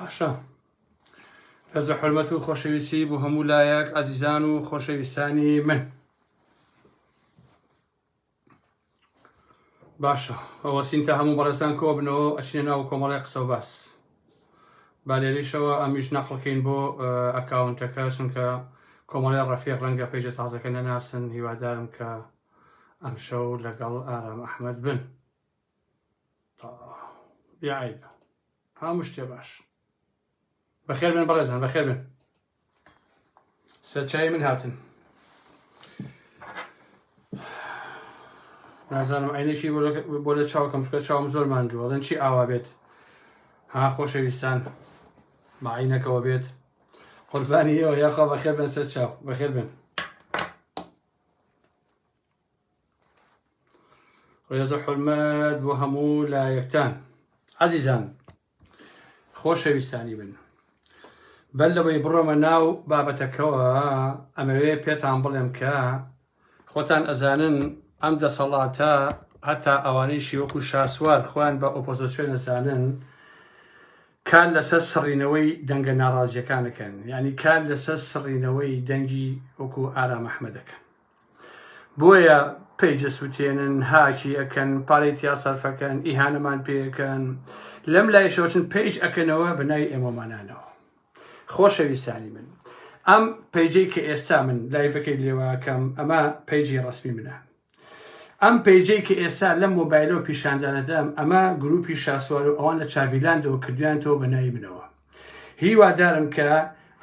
باشە ڕێز و حورمەت و خۆشەویستی بۆ هەموو لایەک ئازیزان و خۆشەویستانی من. باشە ئەوەسین تا هەموو بەڕێزان کۆ بنەوە ئەچینە ناو کۆمەڵی قسە و باس. با لێرەشەوە ئەمیش نەقڵکەین بۆ ئەکاونتەکە چونکە کۆمەڵی ڕەفیق ڕەنگە پێیجە تازەکە نەناسن. هیوادارم کە ئەم شەو لەگەڵ ئارام ئەحمەد بن. بیعیب هەموو شتێ باش. بەخێر بن بەڕێزان، بەخێر بن. سەرچاوی من هاتن. نازانم عینێکی بۆ لە چاوکەم چکە چاوم زۆر ماندووە. دەڵێن چی ئاوا بێت؟ ها خۆشەویستان بە عینەکەوە بێت. قوربانی ئێوە یاخوا بەخێر بن سەر چاو، بەخێر بن. ڕێز و حورمەت بۆ هەموو لایەکتان. عەزیزان خۆشەویستانی من، بەر لەوەی بڕۆمە ناو بابەتەکەوە ئەمەوێ پێتان بڵێم کە خۆتان ئەزانن ئەم دەسەڵاتە هەتا ئەوانەیشی وەکو شاسوار خوان بە ئۆپۆزیسیۆن ئەزانن کار لەسەر سڕینەوەی دەنگە ناڕازیەکانەکەن، یعنی کار لەسەر سڕینەوەی دەنگی وەکو ئارام ئەحمەدەکەن. بۆیە پێیجە سووتێنن، هاکی ئەکەن، پارەی تیا سەرفەکەن، ئیهانەمان پێەکەن، لەم لایشەوەچن پێیج ئەکەنەوە بەناوی ئێمەمانانەوە. خۆشەویستانی من، ئەم پەیجەی کە ئێستا من لایڤەکەی لێواکەم ئەمە پەیجی ڕسمی منە. ئەم پەیجەی کە ئێستا لەم مۆبایلەوە پیشاندانەدەم ئەمە گروپی شاسوار و ئەوان لە چاڤیلاندەوە کردویانەوە بەناوی منەوە. هیوادارم کە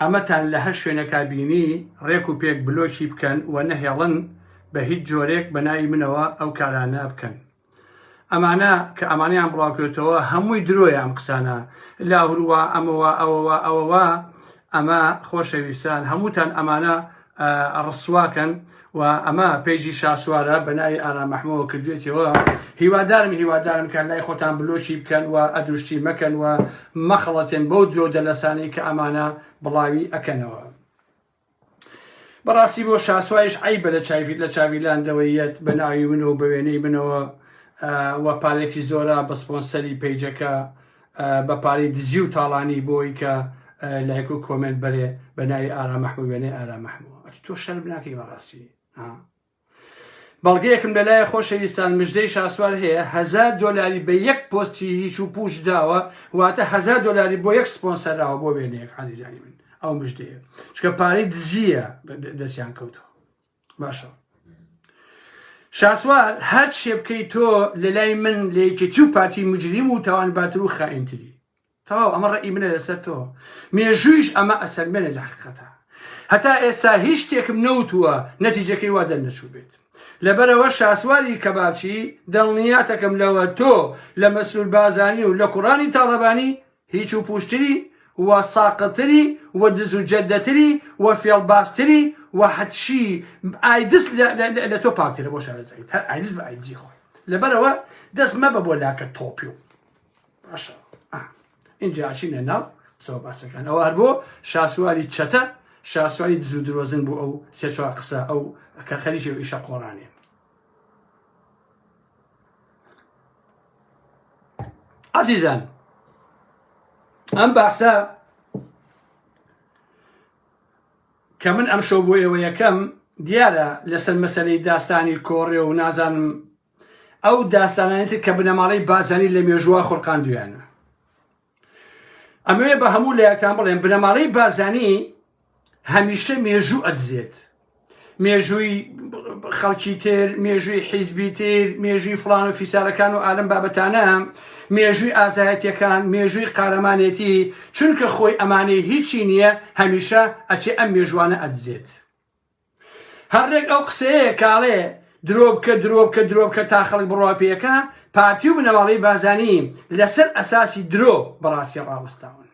ئەمەتان لە هەر شوێنەکە بینی ڕێک و پێک بلۆکی بکەن و نەهێڵن بە هیچ جۆرێک بەناوی منەوە ئەو کارانە بکەن. ئەمانە کە ئەمانیان بڵاوکرێتەوە هەمووی درۆیە ئەم قسانە لاهوروە ئەمەوە ئەوەوە ئەوەوە. ئەمە خۆشەویستان هەمووتان ئەمانە ڕسواکەن و ئەمە پێیجی شاسوارە بەناوی ئارام ئەحمەدەوە کردوێتەوە. هیوادارم کە لای خۆتان بلۆکی بکەن و ئەدروشتی مەکەن و مەخەڵەتێن بەو درۆ دەلەسانی کە ئەمانە بڵاوی ئەکەنەوە. بەڕاستی بۆ شاسوایش عیبە لە چاویلاندەوەیەت بەناوی منەوە بە وێنەی منەوە وە پارێکی زۆرە بە سپۆنسەری پەیجەکە بە پارەی دزی و تاڵانی بۆی کە لایک و کۆمنت بەرێ بەناوی ئارام ئەحمەد وێنەی ئارام ئەحمەد. تۆ شەرم ناکەی بەڕاستی. بەڵگەیەکم لەلایە خۆشەویستان مژدەی شاسوار هەیە $1000 بە یەک پۆستی هیچ و پوش داوە، واتە $1000 بۆ یەک سپۆنسەراوە بۆ وێنەیەک. عەزیزانی من ئەو مژدەیە چکە پارەی دزیە دەستیان کەوتەوە. باشە شاسوار هەر شێ بکەی تۆ لەلای من لە یەکێتی و پارتی مجریم و تاوانباتر و خائینتری. تەواو ئەمە ڕێئی منە لەسەر تۆ. مێژوویش ئەمە ئەسەرمێنە لە حقیقەتە. هەتا ئێستا هیچ شتێکم نەوتووە نەتیجەکەی وا دەرنەچوو بێت. لەبەرەوە شاسواری کەبابچی دڵنیاتەکەم لەوە تۆ لە مەسئول بازانی و لە کوڕانی تاڵەبانی هیچ و پوشتری و ساقتری و دز و جەدەتری و فێڵباستری و حەچی ئایدس لە تۆ پاکترە بۆ شارەزایی هەر ئایدس بە ئایدزی خۆی. لەبەرەوە دەست مەبە بۆ لاکە تۆپی و باشە اینجا ئاچینە ناو قسەوە باسەکان. ئەوە هەر بۆ شاسواری چەتە، شاسواری دز و درۆزن بوو ئەو سێ چوار قسە ئەو کە خەریکی و ئیشە قۆڕانێ. عەزیزان ئەم باسە کە من ئەم شەو بۆ ئێوە یەکەم دیارە لەسەر مەسەلەی داستانی کۆڕێ و نازانم ئەو داستانانێت کە بنەماڵەی بازانی لە مێژووە خوڕقاندویانە. ئەمەوێ بە هەموو لایەکتان بڵێن بنەماڵەی بازانی هەمیشە مێژوو ئەدزێت. مێژووی خەڵکی تر، مێژووی حیزبی تر، مێژووی فڵان و فیسارەکان و ئالەم بابەتانە، مێژووی ئازایەتیەکان، مێژووی قارەمانێتی، چونکە خۆی ئەمانەی هیچی نییە هەمیشە ئەچێ ئەم مێژوانە ئەدزێت. هەڕێک ئەو قسەیە کاڵێ درۆ بکە تا خەڵک بڕوا پێەکە. پارتی و بنەماڵەی بازانی لەسەر ئەساسی درۆ بەڕاستی ڕاوەستاون.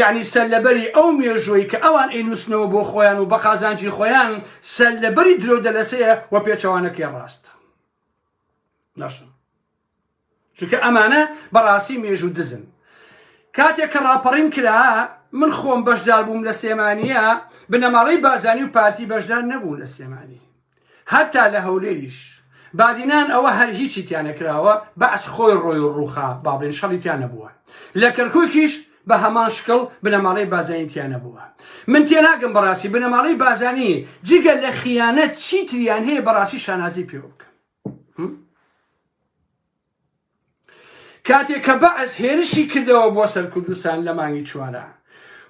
یعنی سەرلەبەری ئەو مێژووی کە ئەوان ئەینووسنەوە بۆ خۆیان و بە قازانجی خۆیان سەرلەبەری درۆ دەلەسەیە و پێچەوانەکەی ڕاستە. نەشن چونکە ئەمانە بەڕاستی مێژوو دزن. کاتێک کە ڕاپەڕین کرا من خۆم بەشدار بووم لە سێمانیە، بنەماڵەی بازانی و پارتی بەشدار نەبوون لە سێمانی. هەتا لە هەولێریش بادینان ئەوە هەر هیچی تیانە کراوە، بەعس خۆی ڕۆی و ڕووخا با بڵێن شەڵی تیان نەبووە. لە کەرکووکیش بە هەمان شکڵ بنەماڵەی بازانیتیانە بووە. من تێناگەم بەڕاستی بنەماڵەی بازانی جگە لە خیانەت چی تریان هەیە بەڕاستی شانازی پێ بکەن. کاتێک کە بەعس هێرشی کردەوە بۆ سەر کوردستان لە مانگی چوارە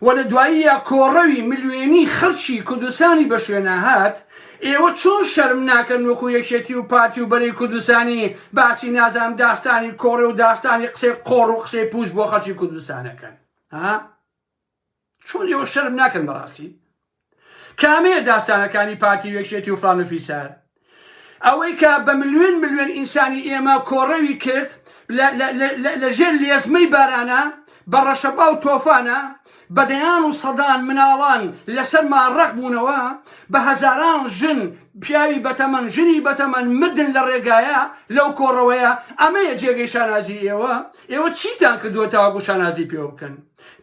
و لە دواییە کۆڕەوی ملیۆنی خەڵکی کوردستانی بە شوێنە هات، ئێوە چۆن شەرم ناکەن وەکو یەکێتی و پارتی و بەرەی کوردستانی باسی نازانم داستانی کۆڕێ و داستانی قسەی قۆڕ و قسەی پوش بۆ خەڵکی کوردستانەکەن؟ چۆن ئێوە شەرم ناکەن بەڕاستی؟ کامەیە داستانەکانی پارتی و یەکێتی و فڵان و فیسار؟ ئەوەی کە بە ملیۆن ملیۆن ئینسانی ئێمە کۆڕەوی کرد لە ژێر لێزمەی بارانە بە ڕەشەبا و تۆفانە بەدەیان و سەدان مناڵان لەسەرمان ڕق بوونەوە، بە هەزاران ژن پیاوی بەتەمەن ژنی بەتەمەن مردن لە ڕێگایە لەو کۆڕەوەیە. ئەمەیە جێگەی شانازی ئێوە؟ ئێوە چیتان کردووە تاوەکو شانازی پێ بکەن؟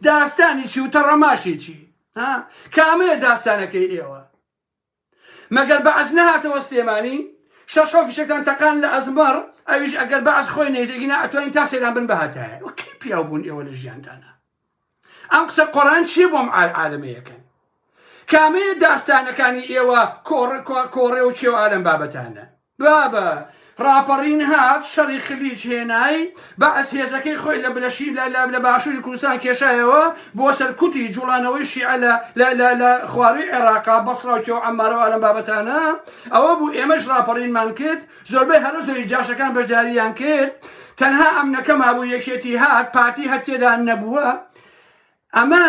داستانی چی و تەڕەماشی چی؟ کامەیە داستانەکەی ئێوە؟ مەگەر بەعز نەهاتەوە سلێمانی شەش فیشەکان تەقان لە ئەزمەر، ئەویش ئەگەر بەعز خۆی نەیزێکی ئەتوانین تا سەیران بن بەهاتایە. وەکەی پیاو بوون ئێوە لە ژیاندانە؟ ئەم قسە قۆڕان چیە بۆم عالەمەیەکەن؟ کامەیە داستانەکانی ئێوە کۆڕێ و چێو ئالەم بابەتانە؟ بابە ڕاپەڕین هات شەڕی خلیج هێنای بەعس هێزەکەی خۆی لە بلەشی لە باشووری کوردستان کێشایەوە بۆ سەرکوتی جوڵانەوەی شیعە لە خواروی عێراقا بەسڕا و کێو عەممارە و ئالەم بابەتانە. ئەوە بوو ئێمەش ڕاپەڕینمان کرد، زۆربەی هەرۆزەوەی جاشەکان بەشداریان کرد، تەنها ئەمنەکەما بوو یەکێتی هات پارتی هەر تێدا نەبووە. ئەمە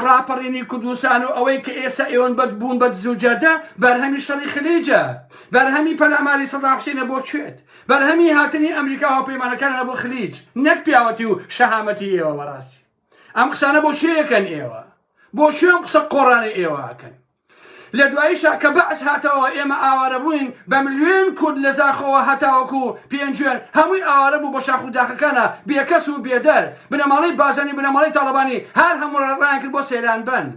ڕاپەڕینی کوردستان و ئەوەی کە ئێستا ئێوەن بەد بوون بە زووجەردە بەرهەمی شەڕی خلیجە، بەرهەمی پەلاماری سەدام حوسێنە بۆ کوێت، بەرهەمی هاتنی ئەمریکا هاوپەیمانەکانە بۆ خلیج، نەک پیاوەتی و شەهامەتی ئێوە. بەڕاستی ئەم قسانە بۆ شێیەکەن ئێوە؟ بۆ شوێن قسە قۆڕانەی ئێوەکەن؟ لە دواییشا کە بەعس هاتەوە ئێمە ئاوارە بووین بە ملیۆن کورد لە زاخەوە هەتاوەکو پێنجێن هەمووی ئاوارە بوو بە شاخ و داخەکانە بێکەس و بێدەر، بنەماڵەی بازانی بنەماڵەی تاڵەبانی هەر هەموو ڕێڕایان کرد بۆ سەیران بن.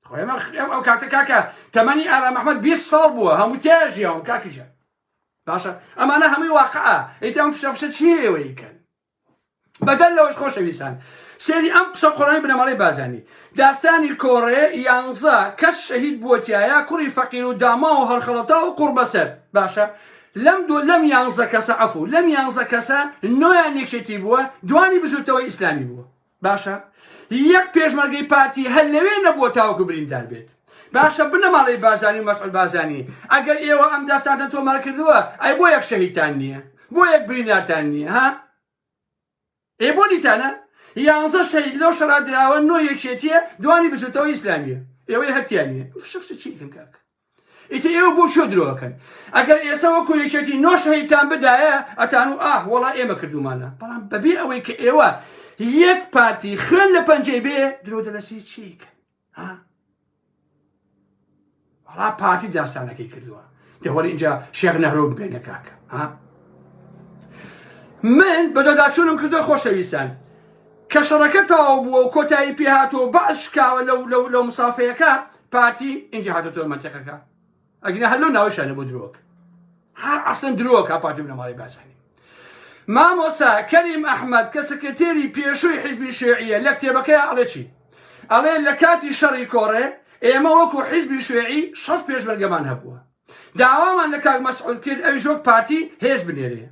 خۆ ئێمە ئەو کاتە کاکە تەمەنی ئارا مەحمەد 20 ساڵ بووە، هەموو تێژیاون کاکیجە باشە. ئەمانە هەمووی واقعە. ئیتر ئەم فشە چی ئێوەیکەن؟ بەدەل لەوەش خۆشەویستان سێری ئەم قسە قۆڕانی بنەماڵەی بازانی داستانی کۆڕێ 11 کەس شەهید بووەتیایە، کوڕی فەقیر و داما و هەرخەڵەتا و قوڕ بەسەر. باشە لەم 11 کەسە عەفوو لەم 11 کەسە 9یان یەکێتی بووە، دوانی بژوورتەوەی ئیسلامی بووە. باشە یەک پێشمەرگەی پارتی هەر لەوێ نەبووە تاوەکو بریندار بێت. باشە بنەماڵەی بازانی و مەسعود بازانی ئەگەر ئێوە ئەم داستانتان تۆمار کردووە، ئەی بۆ یەک شەهیدتان نییە؟ بۆ یەک بریندارتان نییە؟ ئێ بۆ دیتانە 11 شەهید لەو شەڕا دراوە، 9 یەکێتیە، دوانی بژوورتەوەی ئیسلامیە، ئێوەی هەرتیان نییە. شەفسە چیکن کاکە؟ ئیتر ئێوە بۆ چۆ درۆکەن؟ ئەگەر ئێستا وەکو یەکێتی 9 شەهیدتان بدایە ئەتان و وەڵا ئێمە کردومانە، بەڵام بەبێ ئەوەی کە ئێوە یەک پارتی خوێن لە پەنجەی بێ درۆ دەلەسی چیکن؟ وەڵا پارتی داستانەکەی کردووە. دەوەرە اینجا شێخ نەهرۆ ببێنە کاکە. من بەدەداچوونم کردو خۆشەویستان کە شەڕەکە تەواو بووە و کۆتایی پێهاتەوە بەعس شکاوە لەو مسافەیەکە، پارتی اینجا هاتۆتەوە مەنتیقەکە. ئەگەنە هەر لەو ناوەشانە بۆ درۆک، هەر عەسەن درۆکە پارتی بنەماڵەی بازانی. مامۆسا کەریم ئەحمەد کە سکرتێری پێشووی حیزبی شیوعیە لە کتێبەکەی ئەڵێ چی؟ ئەڵێ لە کاتی شەڕی کۆڕێ ئێمە وەکو حیزبی شیوعی 6 پێشمەرگەمان هەبووە، داوامان لە کاک مەسعود کرد ئەوی ژۆک پارتی هێز بنێرێ.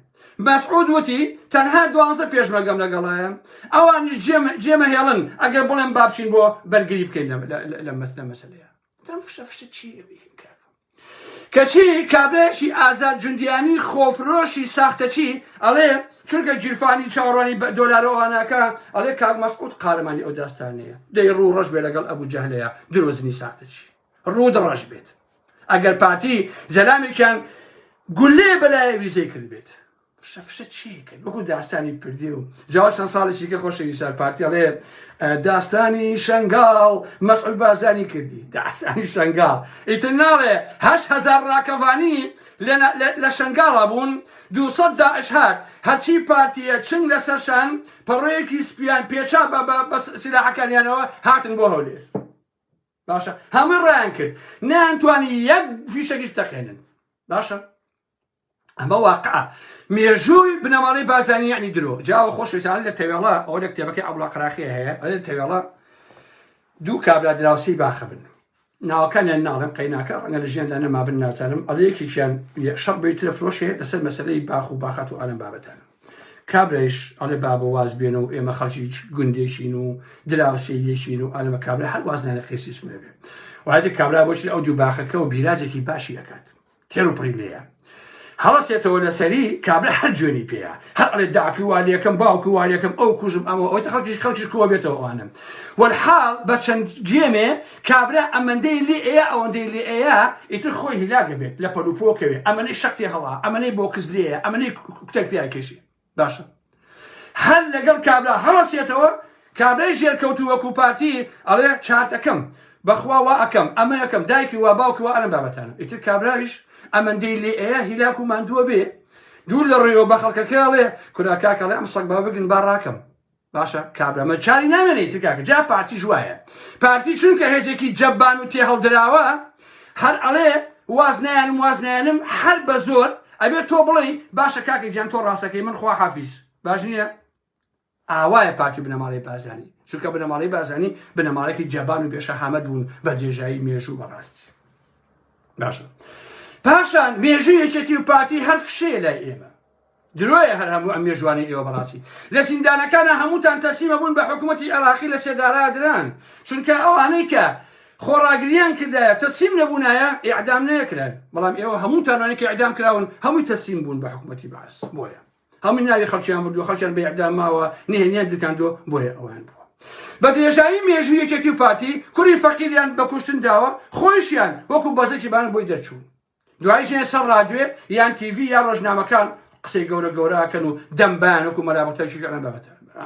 مەسعود وتی تەنها 12 پێشمەرگەم لەگەڵایە، ئەوانیش جێمە هێڵن ئەگەر بڵێن بابچین بۆ بەرگری بکەین لە مەسەلەیە. دەم فشە چی کەچی کابرایشی ئازاد جوندیانی خۆفرۆشی ساختەچی ئەڵێ چونکە گیرفانی چاوەڕوانی دۆلارەواناکە ئەڵێ کاک مەسعود قارەمانی ئەو داستانەیە، دەی ڕوو ڕەش بێ لەگەڵ ئەبوو جەهلەیە درۆزنی ساختەچی ڕوو دڕەش بێت. ئەگەر پارتی زەلامێکیان گولێ بەلایە ویزەی کرد بێت. فشە چیکن؟ وەکو داستانی پردی و جاوە چەند ساڵێکیکە خۆشەویستان پارتی ئەڵێ داستانی شەنگاڵ مەسعود بازانی کردی. داستانی شەنگاڵ ئیتر ناڵێ 8,000 ڕاکەفانی لە شەنگاڵا بوون، 200 داعش هات، هەرچی پارتیە چنگ لەسەرشان پەڕۆیەکی سپیان پێچا بە سلاحەکانیانەوە هاتن بۆ هەولێر. باشە هەمووی ڕایان کرد، نەیانتوانی یەک فیشەکیش تەقێنن. باشە ئەمە واقعە. مێژووی بنەماڵی بازانی یعنی درۆ جاوە خۆشویستانە لە تەوێڵە ئەو لە کتێبەکەی عەبدوڵڵا قەراخی هەیە لە تەوێڵە دوو کابرا دراوسی باخە بن ناوەکانیان ناڵم قەیناکە ڕەنگە لە ژیاندا نەما بن نازانم ئەڵێ یەکێکیان شەڕ بەیترە فرۆشێ لەسەر مەسەلەی باخ و باخات و ئالەم بابەتانە کابرایش ئەڵێ بابە واز بێنە و ئێمە خەڵکی گوندێکین و دراوسێکین و ئالەمە کابرا هەر وازنانە قیسیسمە بێ وایەتی کابرا بۆچی ئەو دوو باخەکە و بیراجێکی باشی ئەکات تێر و پڕی لێیە هەڵەسێتەوە لەسەری کابرا هەر جوێنی پێەیە هەر ئەڵێ داکی والیەکەم باوکی والیەکەم ئەو کوژم ئەمە ئەوەی خەڵکیش کووە بێتەوە ئەوانم وەرحاڵ بە چەند گێمێ کابرا ئەمەندەی لێ ئەیە ئەوەندەی لێ ئەیە ئیتر خۆی هیلاگە بێت لە پەلوپۆکەوێ ئەمەنەی شەقتی هەڵا ئەمەنەی بۆ کەس لێیە ئەمەنەی کوتێک پیاکێشی باشە هەر لەگەڵ کابرا هەڵەسێتەوە کابرای ژێرکەوتو وەکو پارتی ئەڵێ چارتەکەم بەخوا وا ئەەکەم ئەمە یەکەم دایکی وا باوکی وا ئەلم بابەتانە ئیتر کابرایش ئەمەندەی لێ ئەیە هیلاک و ماندووە بێ دوور لە ڕێەوە بە خەڵکەکەڵێ کوراکاکەڵێ ئەم سەگ با بگن با ڕاکەم باشە کابرامە چاری نامێنێت تکاکە جا پارتی ژوایە پارتی چونکە هێزێکی جەبان و تێ هەڵدراوە هەر ئەڵێ وازنیانم هەر بە زۆر ئەبێت تۆ بڵێ باشە کاکە گیان تۆ ڕاستەکەی من خوا حافیز باش نییە ئاوایە پارتی بنەماڵی بازانی چونکە بنەماڵی بازانی بنەماڵێکی جەبان و بێشەهامەت بوون بە درێژایی مێژوو بەڕاستی باشە پاشان مێژوو یەکێتی و پارتی هەر فشێ لای ئێمە درۆیە هەر هەموو ئەم مێژوانی ئێوە بەڕاستی لە زیندانەکانە هەمووتان تەسلیمە بوون بە حکوومەتی عێراقی لە سێدارا دران چونکە ئەوانەی کە خۆڕاگریان کردایە تەسلیم نەبوونایە ئیعدام نەکران بەڵام ئێوە هەمووتانوانی کە ئیعدام کراون هەمووی تەسلیم بوون بە حکوومەتی بەعەس بۆیە هەمووی ناوی خەڵکیان بردووە خەڵکیان بە ئیعدام ماوە نهێنیان دکاندۆ بۆیە ئەویان بووە بە درێژایی مێژوو یەکێتی و پارتی کوڕی فەقیریان بە کوشتن داوە خۆشیان وەکو بەزێکی بانە بۆی دەرچوون دوایژێ سەر ڕادوێ یان تیڤی یا ڕۆژنامەکان قسەی گەورە گەوراکەن و دەمبان وەکو مەلامەتەشی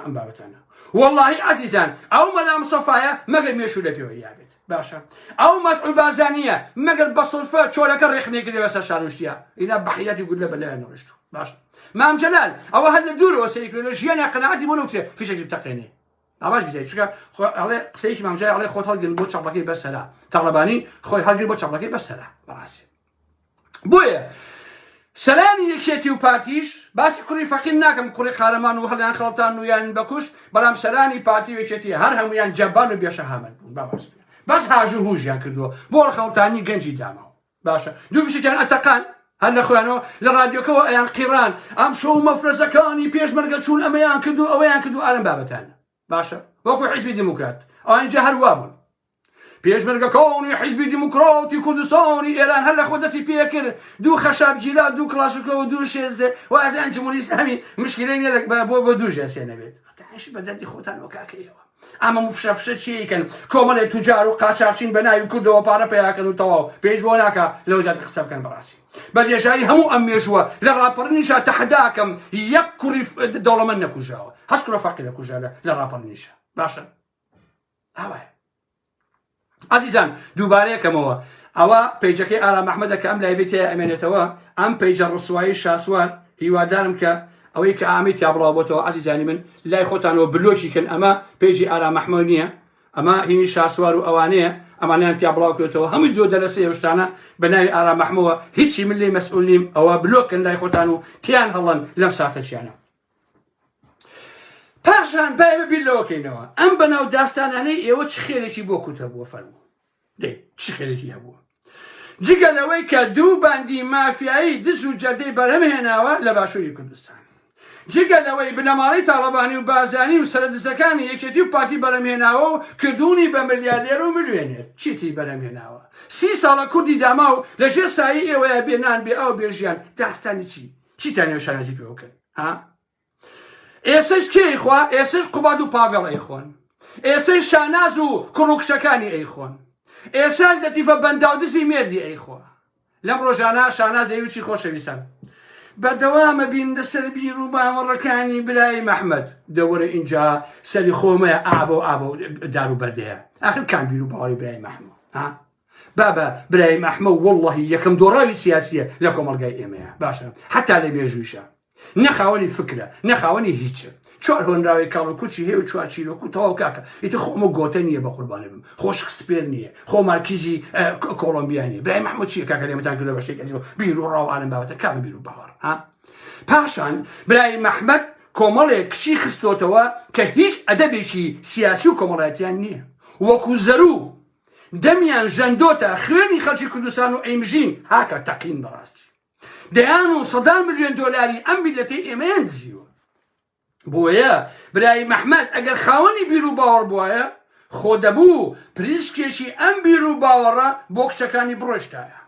ئەم بابەتانە وەڵڵاهی عەزیزان ئەو مەلام سەفایە مەگەر مێشوو لە پێوە یابێت باشە ئەو مەسعود بازانیە مەگەر بە سڵفە چۆلەکە ڕێخنێکی لێ بەسەر شانوشتیە ئینا بەحیەتی گول لە بەلایەن ڕۆشتو باشە مام جەلال ئەوە هەر لە دوورەوە سەیری لە ژیانی قەناعەتی بۆ نەوچێ فیشێکی بتەقێنێ ئاواش بزای چونکە ئەڵێ قسەیەکی مامجای ئەڵێ خۆت هەڵگرن بۆ چاپەکەی بەسەرا تاڵەبانی خۆی هەڵگیر بۆ چاپەکەی بەسەرا بەڕاستی بۆیە سەرانی یەکێتی و پارتیش باسی کوڕی فەقیر ناکەم کوڕی قارەمان و هەڵیان خەڵتان و یان بەکوشت بەڵام سەرانی پارتی و یەکێتی هەر هەمویان جەبان و بێشەهامەت بوون باس هاژوو هوژیان کردووە بۆ خەڵتانی گەنجی داماوە باشە دوو فیشێکیان ئەتەقان هەر لە خۆیانەوە لە ڕادیۆکەوە ئەیان قیڕان ئەم شەو مەفرەزەکانی پێشمەرگە چوون ئەمەیان کردو ئەوەیان کردو ئالەم بابەتانە باشە وەکو حیزبی دیموکرات ئەوانجا هەروە بوون پێشمەرگەکانی حیزبی دیموکراتی کوردستانی ئێران هەر لە خۆ دەستی پێ کرد دوو خەشابگیرا دوو کلاشکەوە دوو شێزێ وازیان جمهوری ئیسلامی مشکلەی نیە بۆ دوو ژێسێ نەبێت تەنیشی بە دەردی خۆتان وەکاکەیەوە ئەمە مفشەفشە چیکەن کۆمەڵێ توجار و قاچاقچین بە ناوی کوردەوە پارە پیاکەن و تەواو پێش بۆ ناکە لەو جات قسە بکەن بەڕاستی بە درێژایی هەموو ئەم مێژووە لە ڕاپەڕنیشە تەحداکەم یەک کوڕی دەوڵەمەند نەکوژاوە هەشت کوڕە فەقیر نەکوژا لە ڕاپەڕنیشە باشە ئاوایە عزیزان دووبارەیەکەمەوە ئەوە پەیجەکەی ئارام ئەحمەدە کە ئەم لایڤێتەیە ئەمێنێتەوە ئەم پەیجە ڕسوایی شاسوار هیوادارم کە ئەوەی کە ئامیت یا بڵاوبۆتەوە عزیزانی من لای خۆتانەوە بلۆکی کەن ئەمە پێیجی ئارام ئەحمەد نییە ئەمە هینی شاسوار و ئەوانەیە ئەمانیان تیا بڵاوکرێتەوە هەمووی دۆ دەلەسێ هێشتانە بە ناوی ئارام ئەحمەدەوە هیچی من لێ مەسئول نیم ئەوە بلۆکن لای خۆتان و تیان هەڵەن لەم ساتەچیانە پاشان باێمە بیر لەوەکەینەوە ئەم بەناو داستانانەی ئێوە چ خێرێکی بۆ کوتە بووە فەرموو دێ چ خێرێکی هەبووە جگە لەوەی کە دوو باندی مافیایی دز و جەردەی بەرهەمهێناوە لە باشووری کوردستان جگە لەوەی بنەماڵی تاڵەبانی و بازانی و سەرەدزەکانی یەکێتی و پارتی بەرهەمهێناوە و کردوونی بە ملیاردێر و ملیۆنێر چیتی بەرهەمهێناوە 30 ساڵە کوردی داما و لەژێر سایی ئێوەیە بێنان بێ ئەو بێژیان داستانی چیتان شانازی پێ بکەن ها ئێسش کێی خوا ئێسش قوباد و پاڤێڵ ئەیخۆن ئێسش شاناز و کوڕوکشەکانی ئەیخۆن ئێساش لەتیفە بەنداودزی مێردی ئەیخۆ لەم ڕۆژانە شاناز ئەیوچی خۆشەویستان بەردەوامە بین لەسەر بیر و باوەڕەکانی برای مەحمەد دەوەرە اینجا سەری خۆمەیە ئابۆ دار و بەردەیە ئاخر کام بیر و باوەڕی برای مەحمەد ها بابە برای مەحمەد وەڵڵەهی یەکەم دۆڕاوی سیاسیە لە کۆمەڵگای ئێمەیە باشە حتا لە مێژوویشە نەخاوەنی فکرە نەخاوەنی هیچە چوار هۆنراوی کاڵ و کوچی هەیە و چوار چیرۆک و تەواو کاکە ئیتر خۆمە گۆتە نییە بە قوربانێ بم خۆش سپێر نییە خۆ مارکیزی کۆڵۆمبیانی برای مەحمەد چییە کاکە لێمەتان کردە بە شتێک بیر و ڕاو ئالم بابەتە کامە بیر و باوەڕ ها پاشان برای محمد کۆمەڵێک کچی خستۆتەوە کە هیچ ئەدەبێکی سیاسی و کۆمەڵایەتیان نییە وەکو زەرو دەمیان ژەندۆتە خوێنی خەڵکی کوردستان و ئەیمژین هاکە تەقین بەڕاستی دەیان و سەدان ملیۆن دۆلاری ئەم میلەتەی ئێمەیان دزیوە بۆیە برای محمد ئەگەر خاوەنی بیر و باوەڕ بووایە خۆ دەبوو پریسکێکی ئەم بیر و باوەڕە بۆ کچەکانی بڕۆشتایە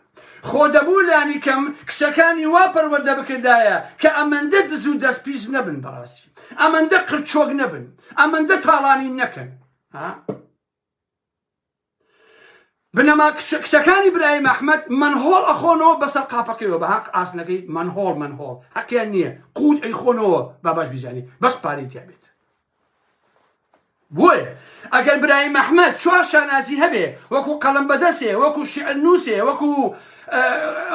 خۆ دەبوو لانی کەم کچەکانی وا پەروەردە بکردایە کە ئەمەندە دز و دەستپیش نەبن بەڕاستی ئەمەندە قرچۆک نەبن ئەمەندە تاڵانی نەکەن بنەما کچەکانی برای محمد منهۆڵ ئەخۆنەوە بەسەر قاپەکەیەوە بە حەق ئاسنەکەی منهۆڵ حەقیان نییە قوت ئەیخۆنەوە با باش بیزانی بەس پارەی تیا بێت بۆیە ئەگەر برای محمد چوار شانازی هەبێ وەکو قەڵەم بەدەستێ وەکو شیعر نووسێ وەکو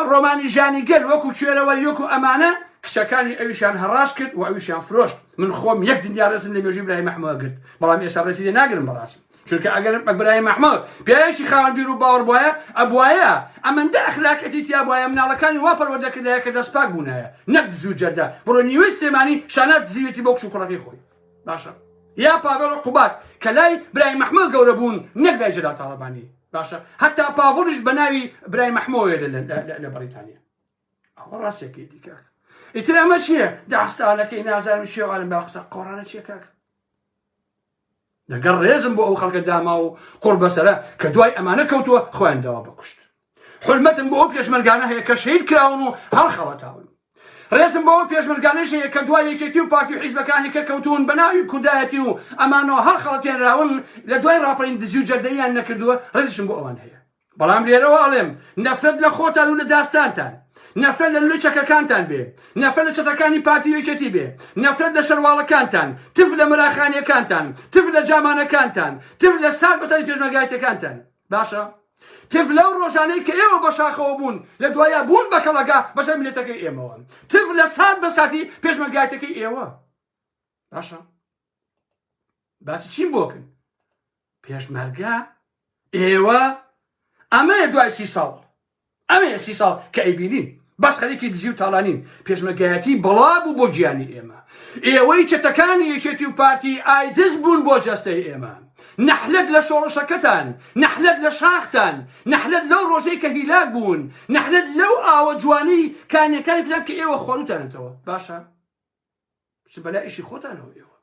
ڕۆمانی ژانی گەل وەکو کوێرەوە وەکو ئەمانە کچەکانی ئەویشان هەڕاش کرد و ئەویشان فرۆشت من خۆم یەک دنیا ڕێزم لە مێژووی برای محمەوە گرت بەڵام ئێستا ڕێزی لێ ناگرم بەڕاستی چونکە ئەگەر برای محمەد پیاوێکی خاوەن بیر و باوەڕ بووایە ئەبوایە ئەمەندە ئەخلاقەتی تیا بووایە مناڵەکانی وا پەروەردەکردایە کە دەستپاک بوونایە نەک دز و جەردە بڕۆ نیوەی سلێمانی شانات زیوێتی بۆ کچ و کوڕەکەی خۆی باشە یا پاڤێڵ قوبات کە لای برای محمەد گەورە بوون نەک لای جەلال تاڵەبانی باشە هەتا پاڤڵیش بە ناوی برای محمەوەیە لە بەریتانیا ئەوە ڕاستێکی دیکە ئیتر ئەمە چییە داستانەکەی نازانم شێ عالم با قسە قۆڕانە چیە کاک دەگەڕ ڕێزم بۆ ئەو خەڵکە داما و قوڕ بەسەرە کە دوای ئەمانە کەوتووە خۆیان داوا بکوشت حرمەتم بۆ ئەو پێشمەرگانە هەیە کە شەهید کراون و هەڵخەڵەتاون ڕێزم بۆ ئەو پێشمەرگانەش هەیە کە دوای یەکێتی و پارتی و حیزبەکانی کە کەوتون بە ناوی کودایەتی و ئەمانەوە هەڵخەڵەتیانراون لە دوای ڕاپەڕین دزی و جەردەییان نەکردووە ڕێزشم بۆ ئەوان هەیە بەڵام لێرەوە ئەڵێم نەفرەت لە خۆتان و لە داستانتان نەفرەت لە لوێ چەکەکانتان بێ نەفرەت لە چەتەکانی پارتی یەکێتی بێ نەفرەت لە شەرواڵەکانتان تف لە مراخانیەکانتان تف لە جامانەکانتان تف لە ساک بەسەری پێشمەرگایەتەکانتان باشە تف لەو ڕۆژانەی کە ئێوە بە شاخەوە بوون لە دوایە بوون بە کەڵەکە بەسەر میلەتەکەی ئێمەوە تف لە سات بەساتی پێشمەرگایەتەکەی ئێوە باشە باسی چیم بۆکن پێشمەرگا ئێوە ئەمەیە دوای 30 ساڵ ئەمەیە 30 ساڵ کە ئەیبینین باس خەریکی دزی و تاڵانین پێشمەرگایەتی بڵا بوو بۆ گیانی ئێمە ئێوەی چەتەکانی یەکێتی و پارتی ئایدز بوون بۆ جەستەی ئێمە نەحلەت لە شۆڕشەکەتان نەحلەت لە شاختان نەحلەت لەو ڕۆژەی کە هیلاک بوون نەحلەت لەو ئاوە جوانی کانیەکانی بزان کە ئێوە خۆنتانێتەوە باشە بەلای ئیشی خۆتانەوە ئێوە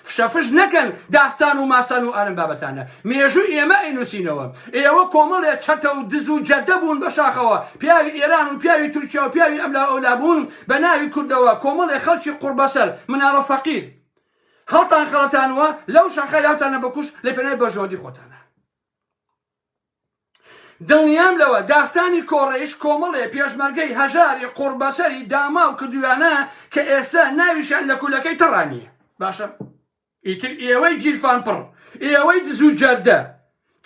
فشەفش نەکەن داستان و ماسان و ئارم بابەتانە مێژوو ئێمە ئەینووسینەوە ئێوە کۆمەڵێ چەتە و دز و جەردە بوون بە شاخەوە پیاوی ئێران و پیاوی تورکیا و پیاوی ئەملا ئەولا بوون بە ناوی کوردەوە کۆمەڵێ خەڵکی قوربەسەر مناڕە فەقیر هەڵتان خەڵەتانەوە لەو شاخە یاوتانە بەکوش لە پێنای بەژۆدی خۆتانە دڵنیام لەوە داستانی کۆڕەیش کۆمەڵێ پێشمەرگەی هەژاری قوربەسەری داما و کردویانە کە ئێستا ناویشان لە کولەکەی تەڕانیە باشە ئیتر ئێوەی گیرفان پڕ ئێوەی دز و جەردە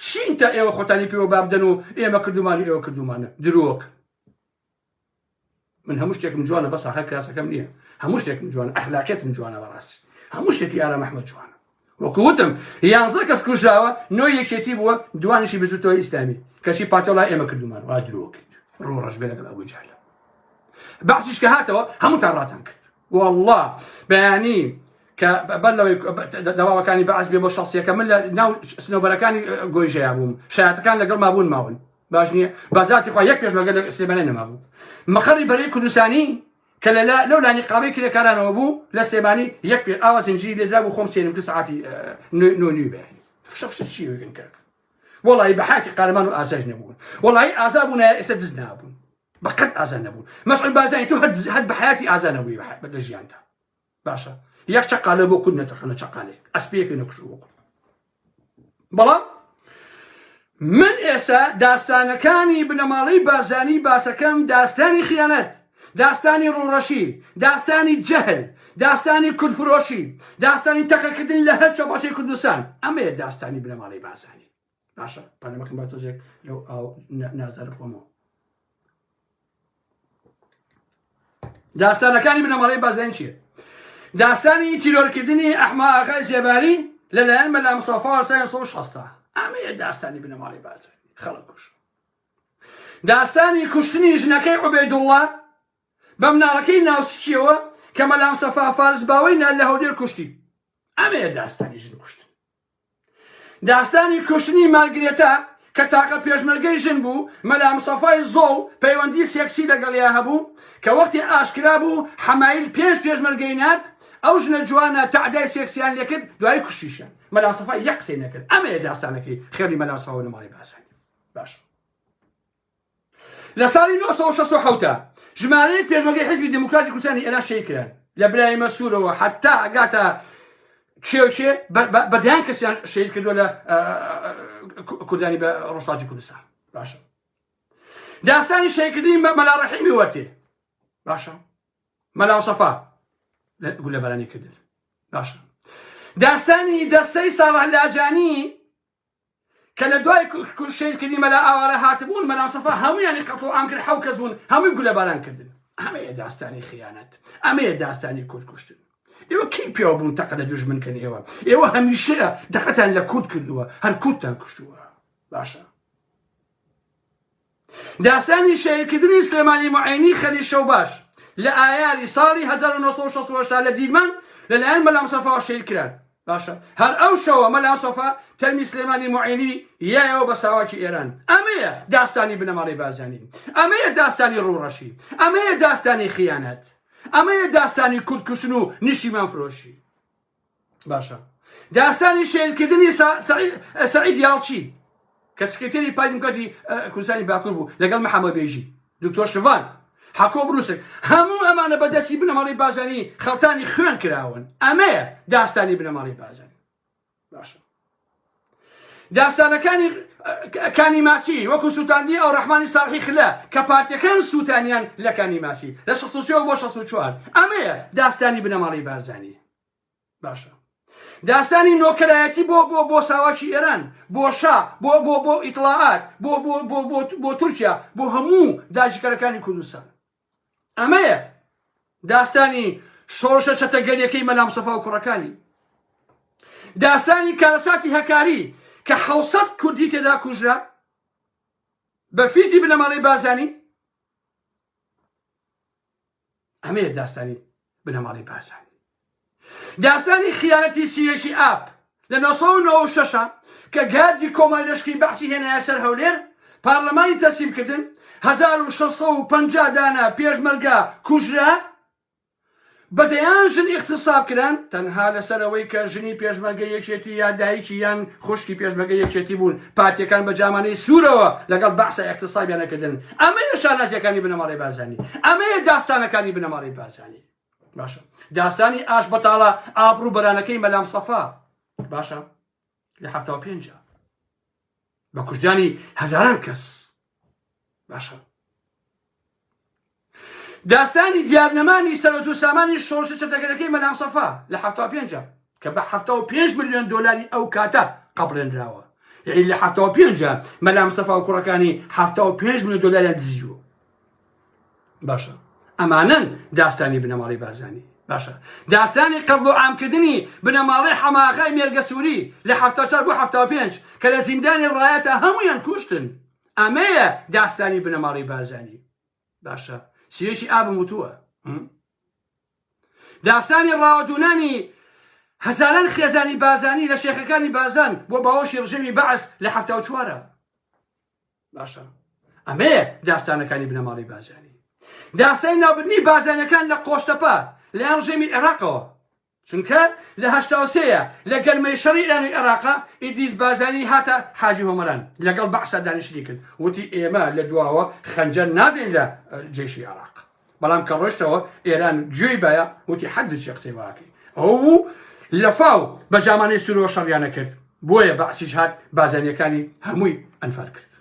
چین تا ئێوە خۆتانی پێوە بابدەن و ئێمە کردومانی ئێوە کردومانە درۆک من هەموو شتێکم جوانە بەس ئاخر کراسەکەم نییە هەموو شتێکم جوانە ئەخلاقێتم جوانە بەڕاستی هەموو شتێکی ئارە مەحمەد جوانە وەکو وتم 11 کەس کوژراوە 9 یەکێتی بووە دوانیشی بزوتەوە ئیسلامی کەشی پاتێڵای ئێمە کردومان وا درۆکیت ڕۆ ڕەش بێ لەگەڵ ئەبوو جەهل بەعسیش کە هاتەوە هەمووتان ڕاتان کرد والله بەیانی کە بەلەوەی دەواوەکانی بەعس بێ بۆ شەخسیەکە من لە ناو سنەوبەرەکانی گۆیژەیە بووم شایەتەکان لەگەڵ مابوون ماون باش نییە بەزاتی خوا یەک پێشمەرگە لە سلێمانە نەمابوو مەخەڕی بەرەی کوردستانی کە لەو لانی قاوەی کرێکارانەوە بوو لە سلێمانی یەک پێ ئاوا زنجیری لێدرا بوو خۆم سێنم کە سەعاتی 9 بەیانی فشەفشە چی وێگن کەرک وەڵی بەحاکی قارەمان و ئازاژ نەبوون وەڵی ئازا بوونایە ئێستا دز نابوون بەقەت ئازا نەبوون مەسعود بازانی تۆ هەر بە حیاتی ئازا نەبووی لە ژیانتا باشە یەک چەقالە بۆ کورد نەتەخەنە چەقالێک ئەسپێکی نەکوشووە بەڵام من ئێستا داستانەکانی بنەماڵەی بارزانی باسەکەم داستانی خیانەت داستانی ڕوڕەشی داستانی جەهل داستانی کورتفرۆشی داستانی تەقەکردن لە هەر چۆپاچەی کوردستان ئەمەیە داستانی بنەماڵەی بارزانی باشە پەرلەمەکەم با تۆزێک لەو نازدارە بخۆمەوە داستانەکانی بنەماڵەی بارزانی چییە داستانی تیرۆرکردنی ئەحمە ئاغای زێباری لەلایەن مەلا مستەفا ساڵی 1960 ئەمەیە داستانی بنەماڵەی بارزانی خەڵک کوش داستانی کوشتنی ژنەکەی عوبەیدوڵڵا بە مناڵەکەی ناوسکیەوە کە مەلام سەفا فارس باوەینا لە هەولێر کوشتی. ئەمەیە داستانی ژن کوشتن. داستانی کوشتنی مارگرێتە کە تاقە پێشمەرگەی ژن بوو، مەلام سەفای زۆڵ پەیوەندی سێکسی لەگەڵیا هەبوو کە وەختی ئاشکرا بوو حەمایل پێشمەرگەی نرد، ئەو ژنە جوانە تەعدای سێکسیان لێکرد، دوای کوشتیشیان. مەلام سەفای یەک قسەی نەکرد. ئەمەیە داستانەکەی خێری مەلام سەفا لە ماڵی باسانی. باش. لە ساڵی 1960 ژمارەیەک پێشمەرگەی حیزبی دموکراتی کوردستانی ئێران شەیدکران لە برای مەسوورەوە، حتا ئەگاتە کێوکێ بەدیان کەسیان شەید کردووە لە کوردانی بە ڕۆژهەڵاتی کوردستان. باشە. داستانی شەیدکردنی مەلا ڕەحیمی وەرتێ. باشە. مەلام سەفا گولە بەرانی کردن. باشە. داستانی دەستەی ساڵح لاجانی کە لە دوای شەیدکردنی مەلا ئاوارە هاتبوون، مەلام سەفا هەموویانی قەتوعام کرد، 7 کەس بوون، هەمووی گولە بەران کردن. ئەمەیە داستانی خیانەت، ئەمەیە داستانی کورد کوشتن. ئێوە کەی پێوە بوون تەقە لە دوژمنکەن ئێوە هەمیشە دەقەتان لە کورد کردووە، هەر کوردتان کوشتووە. باشە. داستانی شەیدکردنی سلێمانی موعینی خەلی شەوباش لە ئایاری ساڵی 1968 لە دیلمان لەلایەن مەلام سەفا شەیدکران. باشە. هەر ئەو شەوە مەلام سەفا تەرمی سلێمانی موعینی یایەوە بە ساواکی ئێران. ئەمەیە داستانی بنەماڵی بازانی، ئەمەیە داستانی ڕوڕەشی، ئەمەیە داستانی خیانەت، ئەمەیە داستانی کورد کوشتن و نیشتیمان فرۆشی. باشە. داستانی شەیدکردنی سەعید یاڵچی کە سکرتێری پای دموکراتی کوردستانی باکوور بوو لەگەڵ محەممەد بێژی، دکتۆر شڤان، حەکۆ بروسک، هەموو ئەمانە بەدەستی بنەماڵی بازانی خەڵتانی خوێن کراون. ئەمەیە داستانی بنەماڵی بازانی. باشە. داستانەکانی ماسی وەکو سووتاندی ئەو ڕەحمانی ساڵحی خلە کە پارتیەکان سووتانیان لە کانی ماسی لە 63 بۆ 64. ئەمەیە داستانی بنەماڵی بازانی. باشە. داستانی نۆکەرایەتی بۆ ساواکی ئێران، بۆ شا، بۆ ئیطلاعات، بۆ تورکیا، بۆ هەموو داژیکەرەکانی کوردستان. ئەمەیە داستانی شۆڕشە چەتەگەریەکەی مەلام سەفا و کوڕەکانی. داستانی کارەساتی هەکاری کە 700 کوردی تێدا کوژرا بە فیتی بنەماڵی بازانی. ئەمەیە داستانی بنەماڵی بازانی. داستانی خیانەتی سیێشی ئاپ لە 1996 کە گاردی کۆمەڵی لەشکی بەعسی هێنایە سەر هەولێر، پارلەمانی تەسلیمکردن، 1650 دانە پێشمەرگە کوژرا، بەدەیان ژن ئیغتیساب کران تەنها لەسەرەوەی کە ژنی پێشمەرگە یەکێتی یا دایکی یان خوشکی پێشمەرگە یەکێتی بوون، پارتیەکان بە جامانەی سوورەوە لەگەڵ بەحسە ئیغتیسابیان نەکردن. ئەمەیە شانازیەکانی بنەماڵی بازانی، ئەمەیە داستانەکانی بنەماڵی بازانی. باشە. داستانی ئاش بەتاڵە ئابڕوو بەرانەکەی مەلام سەفا. باشە. لە 75 بە کوژدانی هەزاران کەس. باشە. داستانی دیارنەمانی سەرۆت و سامانی شۆڕشە چەتەگەرەکەی مەلام سەفا لە 75 کە بە 75 ملیۆن دۆلاری ئەو کاتە قەبڵێنراوە. یعنی لە 75 مەلام سەفا و کوڕەکانی 75 ملیۆن دۆلاریان دزیوە. باشە. ئەمانن داستانی بنەماڵی بازانی. باشە. داستانی قەبڵ و عامکردنی بنەماڵی حەماقای مێرگە سووری لە 74 بۆ 75 کە لە زیندانی ڕایەتە هەمویان کوشتن. ئەمەیە داستانی بنەماڵی بازانی. باشە. سیێشی ئابم وتووە. داستانی ڕاوەدوونانی هەزاران خێزانی بازانی لە شێخەکانی بازان بۆ باوەشی ڕژێمی بەعس لە 74. باشە. ئەمەیە داستانەکانی بنەماڵی بازانی. داستانی ناوبردنی بازانەکان لە قۆشتەپە لەلایەن ڕژێمی عێراقەوە، چونکە لە 83 لە گەرمەی شەڕی ئێران و عێراقا ئیدریس بازانی هاتە حاجی هۆمەران لەگەڵ بەعسا دانیشتنی کرد، وتی ئێمە لە دواوە خەنجەر نادەین لە جێشی عێراق. بەڵام کە ڕۆشتەوە ئێران گوێی بایە، وتی حەدچی قسەی واکەی. ئەو لە فاو بە جامانەی سوورەوە شەڕیانە کرد، بۆیە بەعسیش هات بازانیەکانی هەمووی ئەنفار کرد.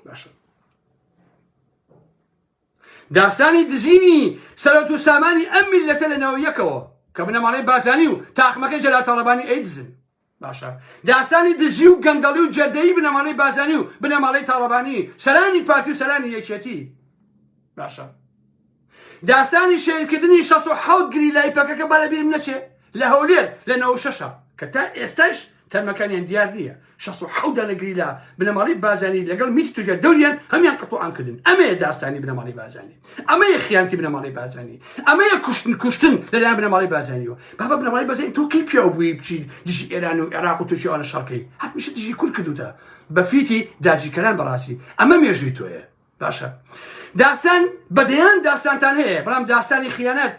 باشە. داستانی دزینی سەرۆت و سامانی ئەم میلەتە لە ناویەکەوە کە بنەماڵی بازانی و تاقمەکەی جەلال تاڵەبانی ئەیدزن. باشە. داستانی دزی و گەندەڵی و جەردەیی بنەماڵی بازانی و بنەماڵی تاڵەبانی، سەرانی پارتی و سەرانی یەکێتی. باشە. داستانی شەیدکردنی 67 گریلای پەکەکە بەرەبیرم نەچێ لە هەولێر لە 96 کە تا ئێستاش تەرمەکانیان دیار نییە 16 دانەگریلا بنەماڵی بازانانی لەگەڵ میتی توجە دەوریان هەمیان قەتوعامکردن ئەمەیە داستانی بنەماڵی بازانانی ئەمەیە خیانەتی بنەماڵی بازانانی ئەمەیە کوشتن لەلایەن بنەماڵی بازانیەوە بابا بنەماڵی بازانانی تۆ کەی پیاو بووی بچیت دژی ئێران و عێراق و تورکیەوانە شەڕکەی هەتمیشە دژی کورد کردوتە بە فیتی داجیکەران بەڕاستی ئەمە مێژووی تۆیە باشە داستان بەدەیان داستانتان هەیە بەڵام داستانی خیانەت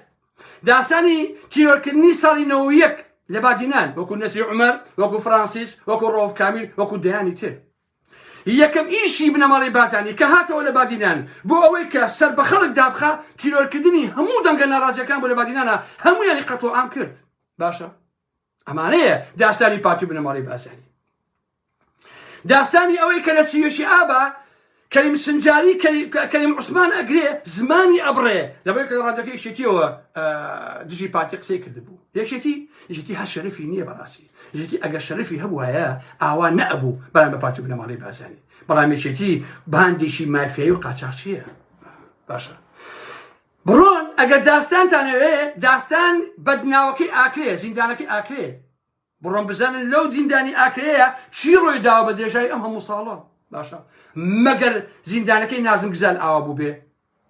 داستانی تیرۆرکردنی ساڵی 91 لە بادینان وەکو نەسری عومەر وەکو فرانسیس وەکو ڕۆف کامیل وەکو دەیانی تر یەکەم ئیشی بنەماڵی بازانی کە هاتەوە لە بادینان بۆ ئەوەی کە سەر بە خەڵک دابخە تیرۆرکردنی هەموو دەنگە ناڕازیەکان بۆ لە بادینانە هەمویانی قەتوعام کرد باشە ئەمانەیە داستانی پارتی بنەماڵی بازانی داستانی ئەوەی کە لە سیوێشی ئابە کەریم سنجاری کەریم عوسمان ئەگرێ زمانی ئەبڕێ لەبەر کە ڕادەکەی یەکێتیەوە دژی پارتی قسەی کردبوو یەکێتی هەر شەرەفی نییە بەڕاستی یەکێتی ئەگەر شەرەفی هەبووایە ئاوا نەئەبوو بەڵام بە پارتی بنەماڵی بازانی بەڵام یەکێتی باندێکی مافیایی و قاچاقچیە باشە بڕۆن ئەگەر داستانتانەوێ داستان بەدناوەکەی ئاکرێ زیندانەکەی ئاکرێ بڕۆن بزانن لەو زیندانی ئاکرەیە چی ڕۆی داوە بە دێژای ئەم هەموو ساڵە باشە مەگەر زیندانەکەی نازم گزال ئاوا بوو بێ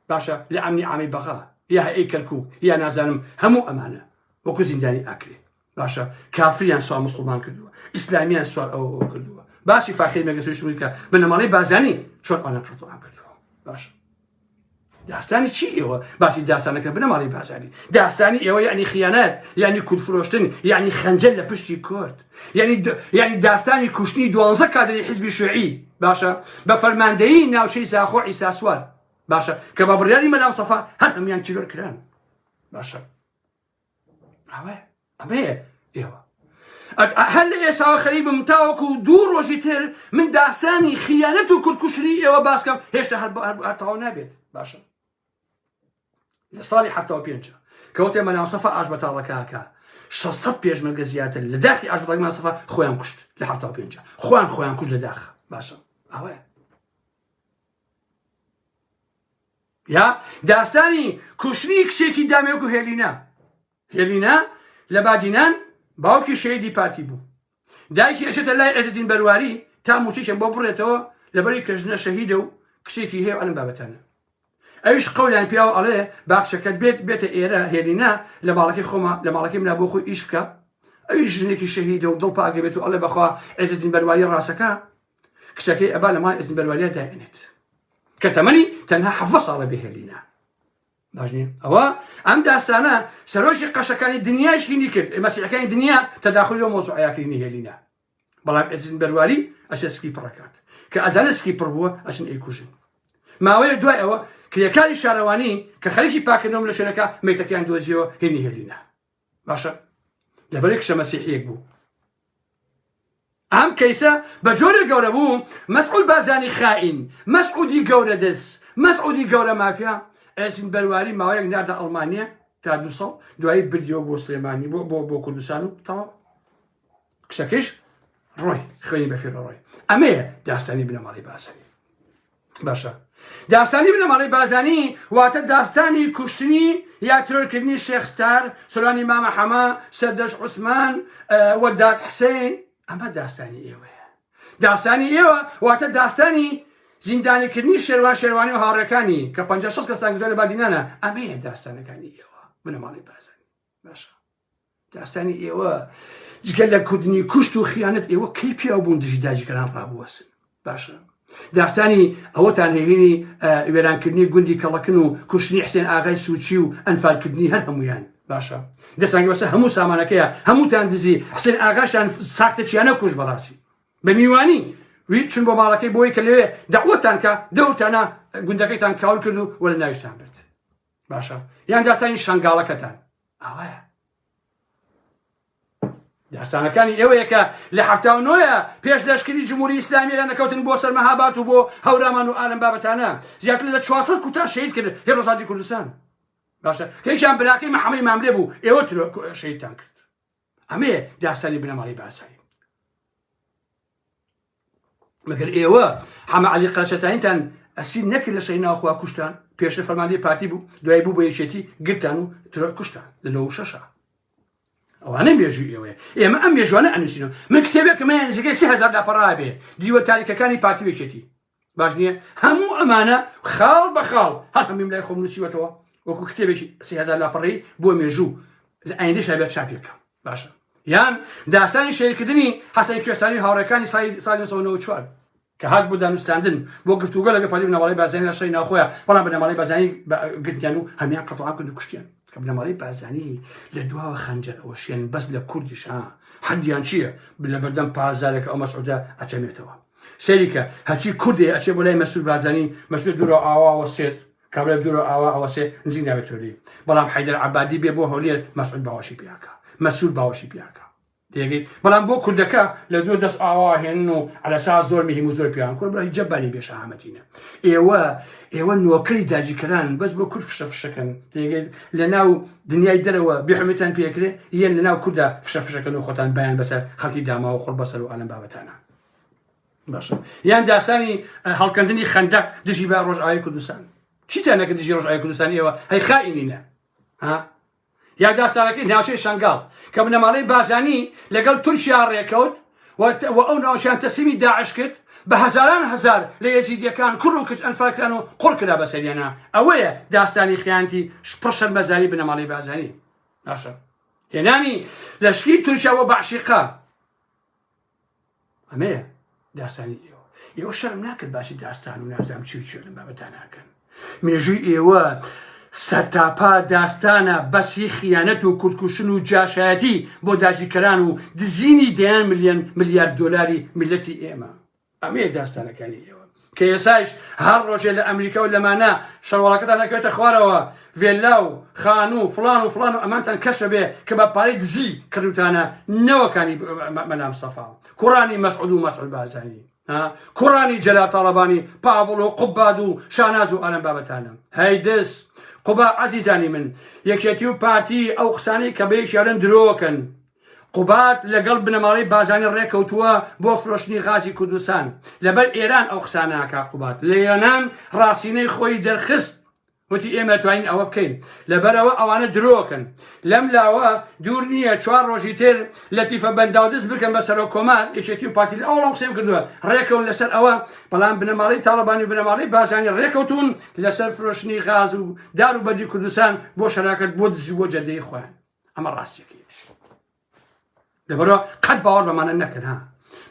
باشە لە ئەمنی عامی بەغا یا هەئەی کەرکووک یا نازانم هەموو ئەمانە وەکو زیندانی ئاکرێ باشە کافریان سوار مسلمان کردووە ئیسلامیان سوار ئەوە کردووە باسی فاخیر مەگەسوی کە بنەماڵی بازانی چۆن ئەوان قەتوعام کردووە باشە داستانی چی ئێوە باسی داستانەکە بنەماڵی بازاری داستانی ئێوە یعنی خیانەت یعنی کورتفرۆشتن یعنی خەنجەر لە پشتی کورد یعنی داستانی کوشتنی 12 کادری حیزبی شوعی باشە بە فەرماندەیی ناوچەی زاخۆ عیسا سوار باشە کە بە بڕیاری مەدام سەفا هەر هەمویان تیرۆر کران باشە ئەمەیە ئێوە هەر لە ئێساوە خەریبم تاوەکو 2 ڕۆژی تر من داستانی خیانەت و کورتکوشتنی ئێوە باسکەم هێشتا هەر تەواو نابێت باشە لە ساڵی 75 کەوتێ مەدام سەفا ئاش بەتاڵەکەکە 600 پێشمەرگە زیاتر لە داخی ئاش بەتاڵەکە مەدام سەفا خۆیان کوشت لە 75 خۆیان کوشت لە داخ باشە ئەوەیە یا داستانی کوشتنی کچێکی دامێوەکو هێلینا لە بادینان باوکی شەیدی پارتی بوو دایکی ئەچێتە لای عێزەدین بەرواری تا موچیکە بۆ بڕێتەوە لەبەری کەژنە شەهیدە و کچێکی هەیە ئەلم بابەتانە ئەویش قەولیان پیاوە ئەڵێ باخشەکەت بێتە ئێرە هێلینا لە ماڵەکەی خۆمە لە ماڵەکەی منا بۆ خۆی ئیش بکە ئەویش ژنێکی شەهیدە و دڵ پاکە بێت و ئەڵێ بەخوا عێزەدین بەرواری ڕاستەکە کچەکەی ئەبا لە ماڵ عێزەدین بەرواریە داێنێت کە تەمەنی تەنها 7 ساڵە بێ هێلینا باشنیە ئەوە ئەم داستانە سەرۆژی قەشەکانی دنیاش هینی کرد مەسیحەکانی دنیا تەداخلی و مۆزوعەکردنی هێلینا بەڵام عێزەدین بەرواری ئەچێ سکی پڕەکات کە ئەزانە سکی پڕ بووە ئەچن ئەیکوژن ماوەیە دوای ئەوە کرێکاری شارەوانی کە خەریکی پاکردنەوە لە شوێنەکە مێتەکەیان دۆزیەوە هێنی هێلینا باشە لەبەرەی کشە مەسیحیەک بوو ئەم کەیسە بە جۆرێک گەورە بوو مەسعود بازانی خائین مەسعودی گەورە دەست مەسعودی گەورە مافیا عێزەدین بەرواری ماوەیەک ناردە ئەڵمانیا تا 2 ساڵ دوایی بردیەوە بۆ سلێمانی بۆ کوردستان و تەواو کشەکەش ڕۆی خوێنی بەفێرە ڕۆی ئەمەیە داستانی بنەماڵی بازانی باشە داستانی بنەماڵی بازانی واتە داستانی کوشتنی یا ترۆرکردنی شێخستار سۆرانی مامە حەما سەردەش عوسمان وەداد حسێن ئەمە داستانی ئێوەیە داستانی ئێوە واتە داستانی زیندانیکردنی شێروانی و هاوڕێکانی کە 56 کەستان گوزار لە بادینانە ئەمەیە داستانەکانی ئێوە بنەماڵی بازانی باشە داستانی ئێوە جگەل لە کوردنی کوشت و خیانەت ئێوە کەی پیاو بوون دژی داجیکەران ڕابوەسن باشە داستانی ئەوەتان هێنی وێرانکردنی گوندی کەڵەکن و کوشتنی حسێن ئاغای سوچی و ئەنفالکردنی هەر هەمویان باشە دەسانگی بەسە هەموو سامانەکەیە هەمووتان دزی حسێن ئاغاشان ساختەچیانە کوش بەڕاستی بە میوانی چون بۆ ماڵەکەی بۆی کە لێ داوەتان کە دەورتانە گوندەکەیتان کاول کرد و وەرە ناویشتان برد باشە یان داستانی شنگاڵەکەتان ئەوەیە داستانەکانی ئێوەیە کە لە 79 پێش لەشکری جمهوری ئیسلامیە نەکەوتن بۆ سەر مەهابات و بۆ هەورامان و ئالەم بابەتانە زیاتر لە 400 کوتان شەهید کرد هێ ڕۆژهەڵاتی کوردستان باشە کەیکیان براکەی مەحەمەدی ماملێ بوو ئێوە شەهیدتان کرد ئەمەیە داستانی بنەماڵی بازاری مەگەر ئێوە حەمە عەلی قەشەتانیتان ئەسیر نەکرد لە شەی ناوخوا کوشتان پێشتر فەرماندەی پارتی بوو دوای بوو بە یەکێتی گرتان و کوشتان لە 96 ئەوانە مێژووی ئێوەیە ئێمە ئەم مێژوانە ئەنووسینەوە من کتێبێکە من نزیکەی 30,000 لاپەڕا بێ دیوە تاریکەکانی پارتیوێکێتی باش نییە هەموو ئەمانە خاڵ بە خاڵ هەر هەمیم لای خۆم نووسیوەتەوە وەکو کتێبێکی 30,000 لاپەڕی بۆ مێژوو ئایندەش هەبێت چاپێکە باشە یان داستانی شێرکردنی حەسەن کوێستانی هاوڕێکانی ساڵی 1994 کە هات بۆ دانوستاندن بۆ گفتوگە لەگە پەلی بنەماڵەی بازرگانی لە شەی ناوخۆیە بەڵام بنەماڵەی بازرگانی گرتیان و هەمیان قەتڵام کرد و کوشتیان کە بنەماڵەی بازرگانی لە دواوە خەنجەر ئەوە شێن بەس لە کوردیش حەدیان چییە لە بەردەم 5,000 ئەو مەسعودە ئەچەمێتەوە سێریکە هەچی کوردێ ئەچێ بۆ لای مەسعود بازرگانی مەسعود دوورە ئاواوە سێت کابرا دوورە ئاوا ئەوە سێ نزیک ناوێت هەولێر بەڵام حەیدەر عەبادی بێ بۆ هەولێر مەسعود باوەشی پیاکە مەسعود باوەشی پیاکە تێگەیت بەڵام بۆ کوردەکە لە دوو دەست ئاوا هێنن و ئەلەسا زۆر مهم و زۆر پیان کورد بە جەبانی بێشەهامەتینە ئێوە نۆکەری داجیکەران بەس بۆ کورد فشەفشەکەن تێگەیت لە ناو دنیای دەرەوە بێحرمەتیان پێکرێ یەن لە ناو کووردا فشەفشەکەن و خۆتان بەیان بەسەر خەڵکی داما و خۆڵ بەسەر و ئالەم بابەتانە باشە یان داسانی هەڵکەندنی خەندەق دژی با ڕۆژئاوای کوردستان چیتان نەکرد دژی ڕۆژئاوای کوردستان ئێوە هەی خائینینە یا داستانەکەی ناوچەی شەنگاڵ کە بنەماڵەی بازرگانی لەگەڵ تورکیا ڕێکەوت و ئەو ناوچیان تەسلیمی داعش کرد بە هەزاران هەزار لە یەزیدیەکان کوڕ و کچ ئەنفاکران و قوڵ کرا بەسەریانە ئەوەیە داستانی خیانەتی پڕشەرمەزاری بنەماڵەی بازرگانی باشە هێنانی لەشکی تورکیا و بەعشیقا ئەمەیە داستانی ئێوە شەرم ناکرد باسی داستان و نازام چی و چێ لەم بابەتان ناکەن مێژووی ئێوە سەرتاپا داستانە بەسی خیانەت و کوردکوشن و جاشایەتی بۆ داژیکەران و دزینی دەیان ملیارد دۆلاری میلەتی ئێمە ئەمەیە داستانەکانی ئێوە کە ئێسایش هەر ڕۆژێ لە ئەمریکا و لەمانە شەڕواڵەکەتان نەکەوێتە خوارەوە ڤێلا و خان و فڵان و ئەمانتان کەشە بێ کە بە پارەی دزی کردوتانە نەوەکانی مەلام سەفا کوڕانی مەسعود و مەسعود بازرگانی کوڕانی جەلال تاڵەبانی پاڤڵ و قوباد و شاناز و ئەلەم بابەتانە هەیدەس قوبا عەزیزانی من یەکێتی و پارتی ئەو قسانەی کە بەیەکیان درۆکەن قوبات لەگەڵ بنەماڵەی بازرگانی ڕێکەوتووە بۆ فرۆشتنی غازی کوردستان لەبەر ئێران ئەو قسانەکە قوبات لە ئێران ڕاستینەی خۆی دەرخست وتی ئێمە توانین ئەوە بکەین لەبەرەوە ئەوانە درۆکەن لەم لاوە دوور نییە 4 ڕۆژی تر لەتیفە بەنداودەست بکەن بەسەر و کۆمان یەکێتی و پارتی ئەوڵام قسەم کردووە ڕێکەون لەسەر ئەوە بەڵام بنەماڵەی تاڵەبانی و بنەماڵەی بازرگانی ڕێکەوتون لەسەر فرۆشتنی غاز و دار و بەردی کوردستان بۆ شەراکەت بۆ دزی بۆ جەردەی خۆیان ئەمە ڕاستیەکەی لەبەرەوە قەت باوەڕ بەمانە نەکەن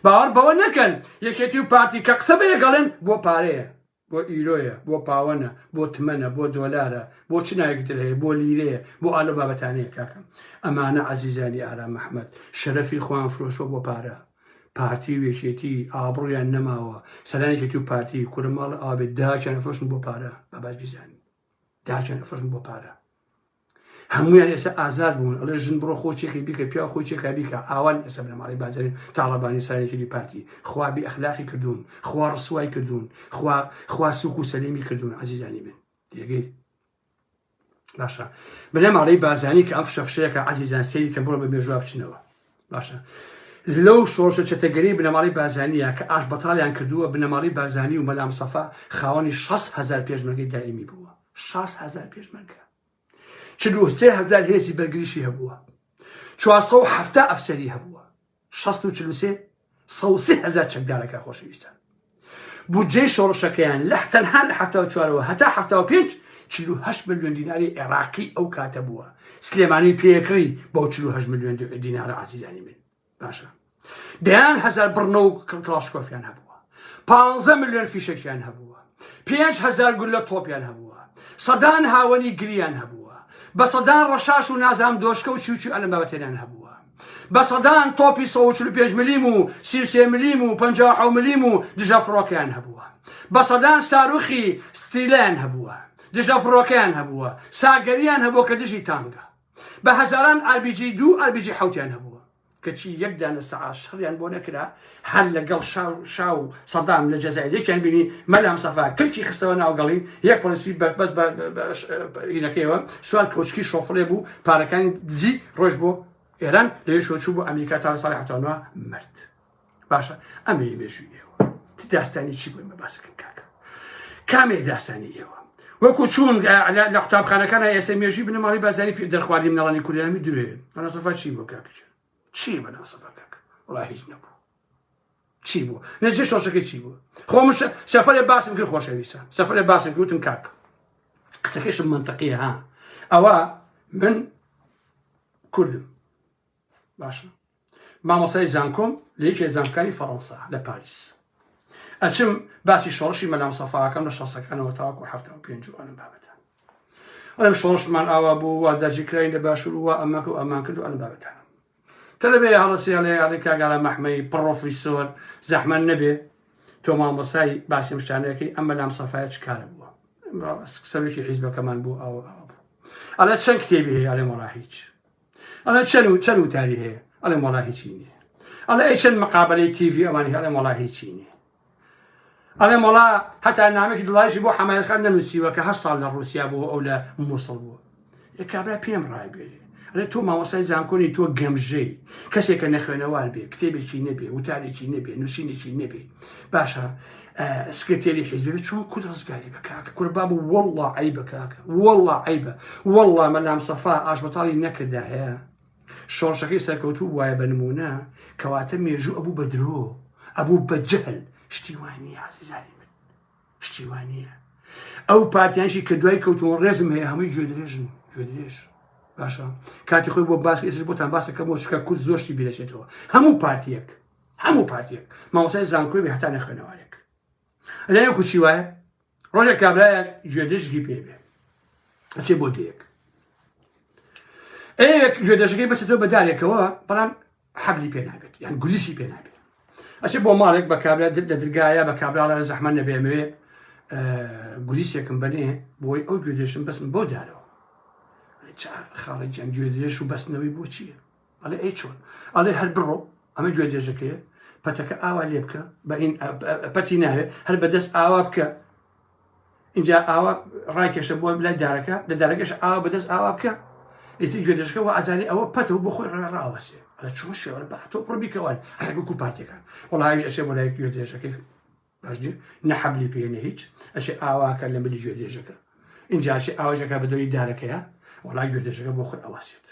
باوەڕ بەوە نەکەن یەکێتی و پارتی کە قسە بەیەگەڵێن بۆ پارەیە بۆ ئیرۆیە بۆ پاوەنە بۆ تمەنە بۆ دۆلارە بۆ چ ناوێکتر هەیە بۆ لیرەیە بۆ ئالە بابەتانەیە کاکەم ئەمانە عەزیزانی ئارام محەممەد شەرەفی خۆیان فرۆشۆ بۆ پارە پارتی وێشێتی ئابڕویان نەماوە سەرانێکێتی و پارتی کوورماڵ ئابێت داچیان ئەفرۆشن بۆ پارە بەباش بیزانین داچیان ئەفرۆشن بۆ پارە هەمویان ئێستا ئازاد بوون ئەڵێ ژن بڕۆ خۆچێکی بیکە پیا خۆچێکا بیکە ئاوان ئێستا بنەماڵەی بازرگانی تاڵەبانی سەرانێکی پارتی خوا بی ئەخلاقی کردوون خوا ڕسوای کردوون خوا سوک و سەلیمی کردوون عەزیزانی من دێگەیت باشە بنەماڵەی بازرگانی کە ئەم فشەفشەیەکە عەزیزان سەیری کە بڕۆ بە مێژووا بچنەوە باشە لەو شۆڕشە چەتەگەری بنەماڵەی بازرگانیە کە ئاش بەتاڵیان کردووە بنەماڵەی بازرگانی و مەلام سەفا خاوەنی 6,000 پێشمەرگەی دائیمی بووە 6,000 پێشمەرگە 43,000 هێزی بەرگریشی هەبووە 470 ئەفسەری هەبووە 643 130,000 چەکدارەکە خۆشەویستان بودجەی شۆڕشەکەیان لە تەنها لە 74ەوە هەتا 75 48 ملیۆن دیناری عێراقی ئەو کاتە بووە سلێمانی پێکڕی بەو 48 ملیۆن دینارە عەزیزانی من باشە دەیان هەزار بڕنە و کڵاشکۆفیان هەبووە 15 ملیۆن فیشێکیان هەبووە 5,000 گول لە تۆپیان هەبووە سەدان هاوەنی گریان هەبووە بە سەدان ڕەشاش و نازام دۆشکە و چوچو ئەلەم بابەتێنان هەبووە بە سەدان تۆپی 145 ملیم و 33 ملیم و 57 ملیم و دژە فڕۆکیان هەبووە بە سەدان ساروخی ستیلەیان هەبووە دژە فڕۆکیان هەبووە ساگەریان هەبووە کە دژی تانگە بە هەزاران RPG 2 RPG 7یان هەبووە کەچی یەک دانە سەعات شەڕیان بۆ نەکرا هەر لەگەڵ شاو سەدام لە جەزایر یەکیان بینی مەلام سەفا کلکی خستەوە ناوگەڵی یەک پۆلیسی بەس بەینەکەیەوە سوال کۆچکی شۆفڕێ بوو پارەکانی دزی ڕۆژ بۆ ئێران لەوێ شۆچوو بۆ ئەمریکا تا ساڵی 79 مرد باشە ئەمەی مێژووی ئێوە داستانی چی بۆ ئێمە باسەکەن کاکە کامێ داستانی ئێوە وەکو چوون لە قوتابخانەکانە ئێستا مێژووی بنەماڵی بازاری دەرخواردی مناڵانی کوردیانی درێ بەناسەفا چی بۆ کاکچ چی بەناسەفا کاک وڵا هیچ نەبوو چی بوو نەجێ شۆشەکەی چی بوو خۆم سەفەرێ باسم کرد خۆشەویستە سەفەرێ باسم کردوتم کاک قسەکەشم منتەقیە ها ئەوە من کوردم باشە مامۆسای زانکۆم لە یەکێ زانکۆکانی فەڕەنسا لە پاریس ئەچم باسی شۆڕشی مەلام سەفاکەم لە شەسەکانەوە تاوەکو 75 ئەم بابەتان ئەم شۆڕشمان ئاوا بوو وا داژیکراین لە باشوور وە ئەمەکە و ئەمان کرد و ئەم بابەتانە تەلەبێ هەڵەسیڵێ کاگاڵا مەحمەی پڕۆفیسۆر زەحمەت نەبێ تۆ مامۆسای باسی ئەم شتانەکەی ئەم مەلام سەفایە چ کارە بووە سەرۆکی حیزبەکەمان بوو ئەوە بوو ئەڵێ چەند کتێبی هەیە ئەڵێم وەڵا هیچ ئەڵێ چەند وتاری هەیە ئەڵێم وەڵا هیچی نییە ئەڵێ ئەی چەند مەقابلەی تیڤی ئەمانی هەڵێم وەڵا هیچی نییە ئەڵێم وەڵا هەتا نامێکی دڵایشی بۆ حەمایەتخان نەنووسیوە کە 8 ساڵ لە ڕووسیا بووە ئەو لە مووسڵ بووە کابرا پێم ڕایبێ ئەڵێ تۆ مامۆسای زانکۆنی تۆ گەمژەی کەسێکە نەخوێنەوار بێ کتێبێکی نەبێ وتارێکی نەبێ نووسینێکی نەبێ باشە سکرتێری حیزبێ چۆن کورد ڕزگاری بە کاکە کوربا بوو وەڵڵا عیبە کاکە وەڵڵا عیبە وەڵڵا مەلام سەفا ئاشبەتاڵی نەکردا هەیە شۆڕشەکەی سەرکەوتوو وایە بە نمونە کەواتە مێژوو ئەبوو بە درۆ ئەبوو بە جەهل شتی وانیە عەزیزانی من شتی وانیە ئەو پارتیانشی کە دوای کەوتووە ڕێزم هەیە هەمووی گوێدرێژن گوێدرێژ باشە کاتی خۆی بۆ باس ئێسش بۆتان باسەکە بۆ شکە کورد زۆرشتی بیرەچێتەوە هەموو پارتیەک مامۆسای زانکۆی بێ هەتا نەخوێنەوارێک ئەدەنێ کوچی وایە ڕۆژێک کابرایەک گوێدەشتی پێ بێ ئەچێ بۆ دەیەک گوێدەشەکەی بەسێتەوە بەدارێکەوە بەڵام حەبلی پێ نابێت یان گولیسی پێ نابێت ئەچێ بۆ ماڵێک بە کابرا لە دەرگایە بە کابراڵە زەحمەت نەبێمەوێ گولیسێکم بەنێ بۆی ئەو گوێدەشم بەسم بۆ دارەوە خاڵێکیان گوێدێش و بەستنەوەی بۆ چییە ئەڵێ ئەی چۆن ئەڵێ هەر بڕۆ ئەمە گوێدێژەکەیە پەتەکە ئاوا لێ بکە بە پەتی ناوێت هەر بەدەست ئاوا بکە اینجا ئاوا ڕایکێشە بۆ لای دارەکە لە دارەکەش ئاوا بەدەست ئاوا بکە ئیتر گوێدێژەکە و ئازانی ئەوە پەتەوە بۆ خۆی ڕاوەسێ ئەلە چۆن شێوە بە تۆ پڕبیکەوە هەرگوکو پارتێکان وەڵایش ئەشێ بۆ لای گوێدێژەکەی باشدی نەحەبلی پێێنە هیچ ئەشێ ئاواکە لە ملی گوێدێژەکە اینجاشی ئاواژەکە بە دەوری دارەکەیە وڵای گوێدەژەکە بۆ خۆی ئەواسێت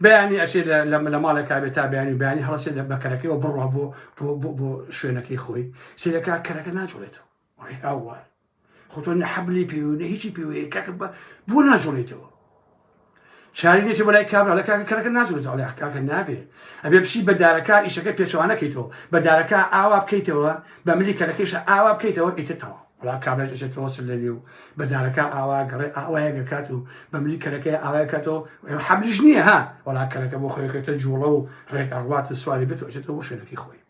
بەیانی ئەچێت لە ماڵێکا بێت تا بەیانی و بەیانی هەڵەسێت لە بەکەرەکەیەوە بڕوا بۆ شوێنەکەی خۆی سێرەکە کەرەکە ناجۆڵێتەوە ئەووار خۆ تۆ نەحەبلی پێوێنە هیچی پێوەیە کاکە بۆ ناجۆڵێتەوە چاری نێچێ بەلای کابرا لە کەرەکە ناجۆڵێتەوە لە کاکە نابێ ئەبێ بشی بە دارەکە ئیشەکە پێچەوانەکەیتەوە بە دارەکە ئاوا بکەیتەوە بە ملی کەرەکەیشە ئاوا بکەیتەوە ئیترتەوە وڵا کابراش ئەچێتەوە سل لەوێ و بە دارەکە ئاوا گەڕێ ئاوایە گەکات و بە ملی کەرەکەی ئاوایەکاتەوە حەبلیش نییە ها وڵا کەرەکە بۆ خۆیەکەتە جوڵە و ڕێک ئەڕواتە سواری بێت و ئەچێتەوە بۆ شوێنەکەی خۆی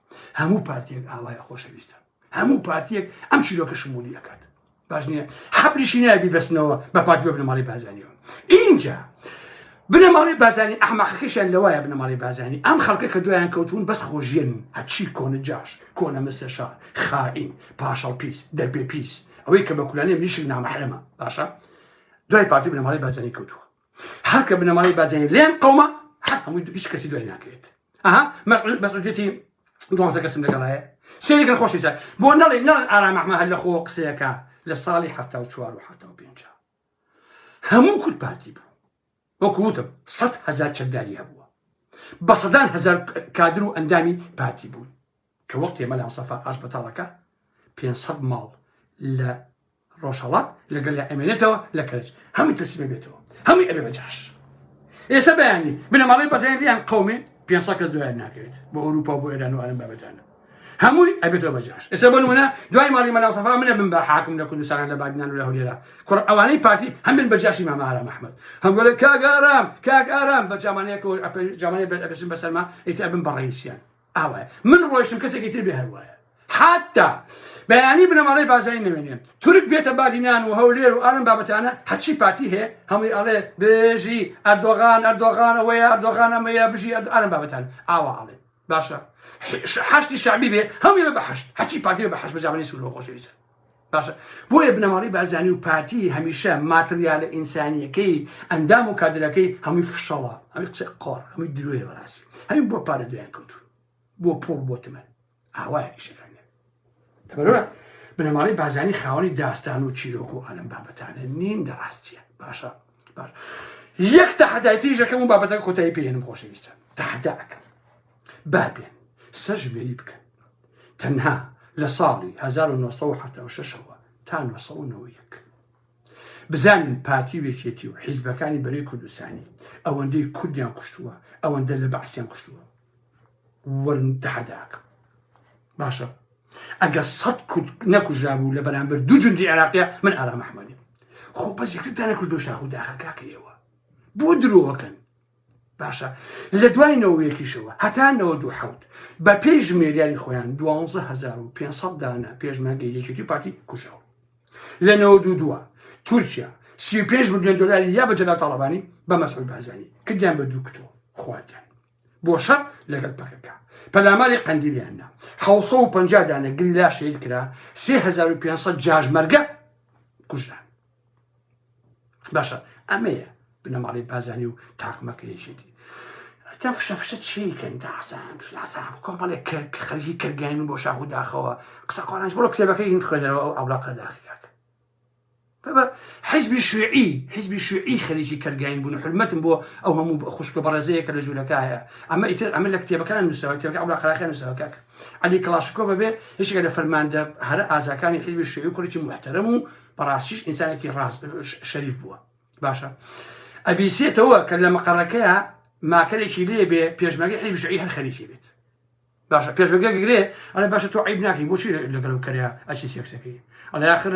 هەموو پارتیەک ئاوایە خۆشەویستە هەموو پارتیەک ئەم چیرۆکە شمولی ئەکات باش نییە حەبلیشی نایبی بەستنەوە بە پارتی بنەماڵی بازانیەوە اینجا بنەماڵی بازانی ئەحماقەکەشیان لەوایە بنەماڵی بازانی ئەم خەڵکە کە دوایان کەوتون بەس خۆژیێن هەچی کۆنە جاش کۆنە مستەشار خائین پاشەڵ پیس دەربێ پیس ئەوەی کە بە کولانێ میشک نامەحرەمە باشە دوای پارتی بنەماڵی بازانی کەوتووە هەر کە بنەماڵی بازانی لێن قەومە هەر هەمووی هیچ کەسی دوای ناکرێت مەسئولێتی 12 کەسم لەگەڵایە سێرێکن خۆشویستە بۆ نەڵێ ئارام ئەحمە هەر لە خۆ قسەیەکە لە ساڵی 74 و 75 هەموو کورد پارتی بوو وەکو وتم 100,000 چەکداری هەبووە بە 100,000 کادر و ئەندامی پارتی بوون کە وەختی مەلام سەفا ئاشبەتاڵەکە 500 ماڵ لە ڕۆژهەڵات لەگەڵ لە ئەمێنێتەوە لە کەرج هەمووی تەسلیمە بێتەوە هەمووی ئەبێ بەجاش ئێستا بەیانی بنەماڵی بەزاییان قەومێ 500 کەس دوایان ناکەوێت بۆ ئەوروپا و بۆ ئێران و ئەرم بابەتانە هەمووی ئەبێتەوە بەجاش ئێستا بۆ نمونە دوای ماڵی مەلام سەفا منە بم بە حاکم لە کوردستان لە بادنان و لە هەولێرا ئەوانەی پارتی هەم بن بەجاشی مامە ئارام ئەحمەد هەم وەڵێ کاک ئارام بە جامانەیە ئەبێشن بەسەرما ئیتر ئەبن بە ڕئیسیان ئاوایە من ڕۆیشتم کەسێکی تر بێ هەروایە حتا بەیانی بنەماڵی بازاری نەمێنێن تورک بێتە بادینان و هەولێر و ئارم بابەتانە هەچی پارتی هەیە هەمووی ئەڵێ بێژی ئەردۆغان ئەوەیە ئەردۆغان ئەمەیە بژی ئارم بابەتان ئاوا ئەڵێ باشە حەشتی شعبی بێ هەمووی بە حەشت هەچی پارتی بە حەشت بە جامانەی سوورەوە خۆشەویستە باشە بۆیە بنەماڵی بازانی و پارتی هەمیشە ماتریالە ئینسانیەکەی ئەندام و کادرەکەی هەمووی فشەڵە هەمووی قسەی قۆڕ هەمووی درۆیە بەڕاستی هەمووی بۆ پارە دوایان کەوتون بۆ پۆڵ بۆ تمەن ئاوایە ئیشەکانێ لەبەرەوە بنەماڵی بازانی خاوەنی داستان و چیرۆک و ئەلەم بابەتانە نین دەڕاستیە باشە باش یەک تەحەدایەتی ژەکەم و بابەتە کۆتایی پێێنم خۆشەویستە تەحەداکەم بابێن سەرژمێری بکەن تەنها لە ساڵی 1976ەوە تا 1991 بزانین پارتی وێکێتی و حیزبەکانی بەرەی کوردستانی ئەوەندەی کوردیان کوشتووە ئەوەندە لە بەعسیان کوشتووە وەرن تەحەداکەم باشە ئەگەر 100 کورد نەکوژرابوو لە بەرامبەر 2 جوندی عێراقیە من ئارام ئەحمەدیم خۆ بەس یەکترتان نەکرد بۆ شاخ و داخەکەکەیەوە بۆ درۆوەکەن باشە لە دوای نەوەیەکیشەوە هەتا 97 بە پێی ژمێریاری خۆیان 12500 دانە پێشمەرگەی یەکێتی پارتی کوژەوە لە 92 تورکیا 35 ملیۆن دلاری یا بە جەلال تاڵەبانی بە مەسعود بارزانی کردیان بە دوو کتۆ خواردیان بۆ شەڕ لەگەڵ پەکەکە پەلاماری قەندیلیاننا 750 دانە گریلا شەید کرا 3500 جاژمەرگە کوژران باشە ئەمەیە بنەماڵی بازانی و تاقمەکە یەکێتی تا فشە چیکەن داحسان کۆمەڵێک خەریکی کەرگین بۆ شاخ و داخەوە قسە قۆرانش بۆ کتێبەکەی خوێنەوە ئەو ئەولاقە داخیاکە حیزبی شوێعی خەریکی کەرگین بوون حرمەتم بۆ ئەو هەموو خوشکە بەڕێزەیەکە لە ژوورەکایە ئەمە ئیتر ئەمە لە کتێبەکان نووسەوە کتێبەکە ئەولاقەکە نووسەوەکە عەلی کڵاشکۆڤ بێ هیچێکە لە فەرماندە هەرە ئازاکانی حیزبی شوێعی کوڕێکی محتەرەم و بەڕاستیش ئینسانێکی ڕاست شەریف بووە باشە ئەبیسێتەوە کە لە مەقەڕەکەیە ماکەرێکی لێ بێ پێشمەرگەی حیزبی شوێعی هەر خەریکی بێت باشە پێشمەرگە گرێ ئەڵێ باشە تۆ عیب ناکەی بۆچی لەگەڵ کەریا ئەچی سێکسەکەی ئەڵێ ئاخر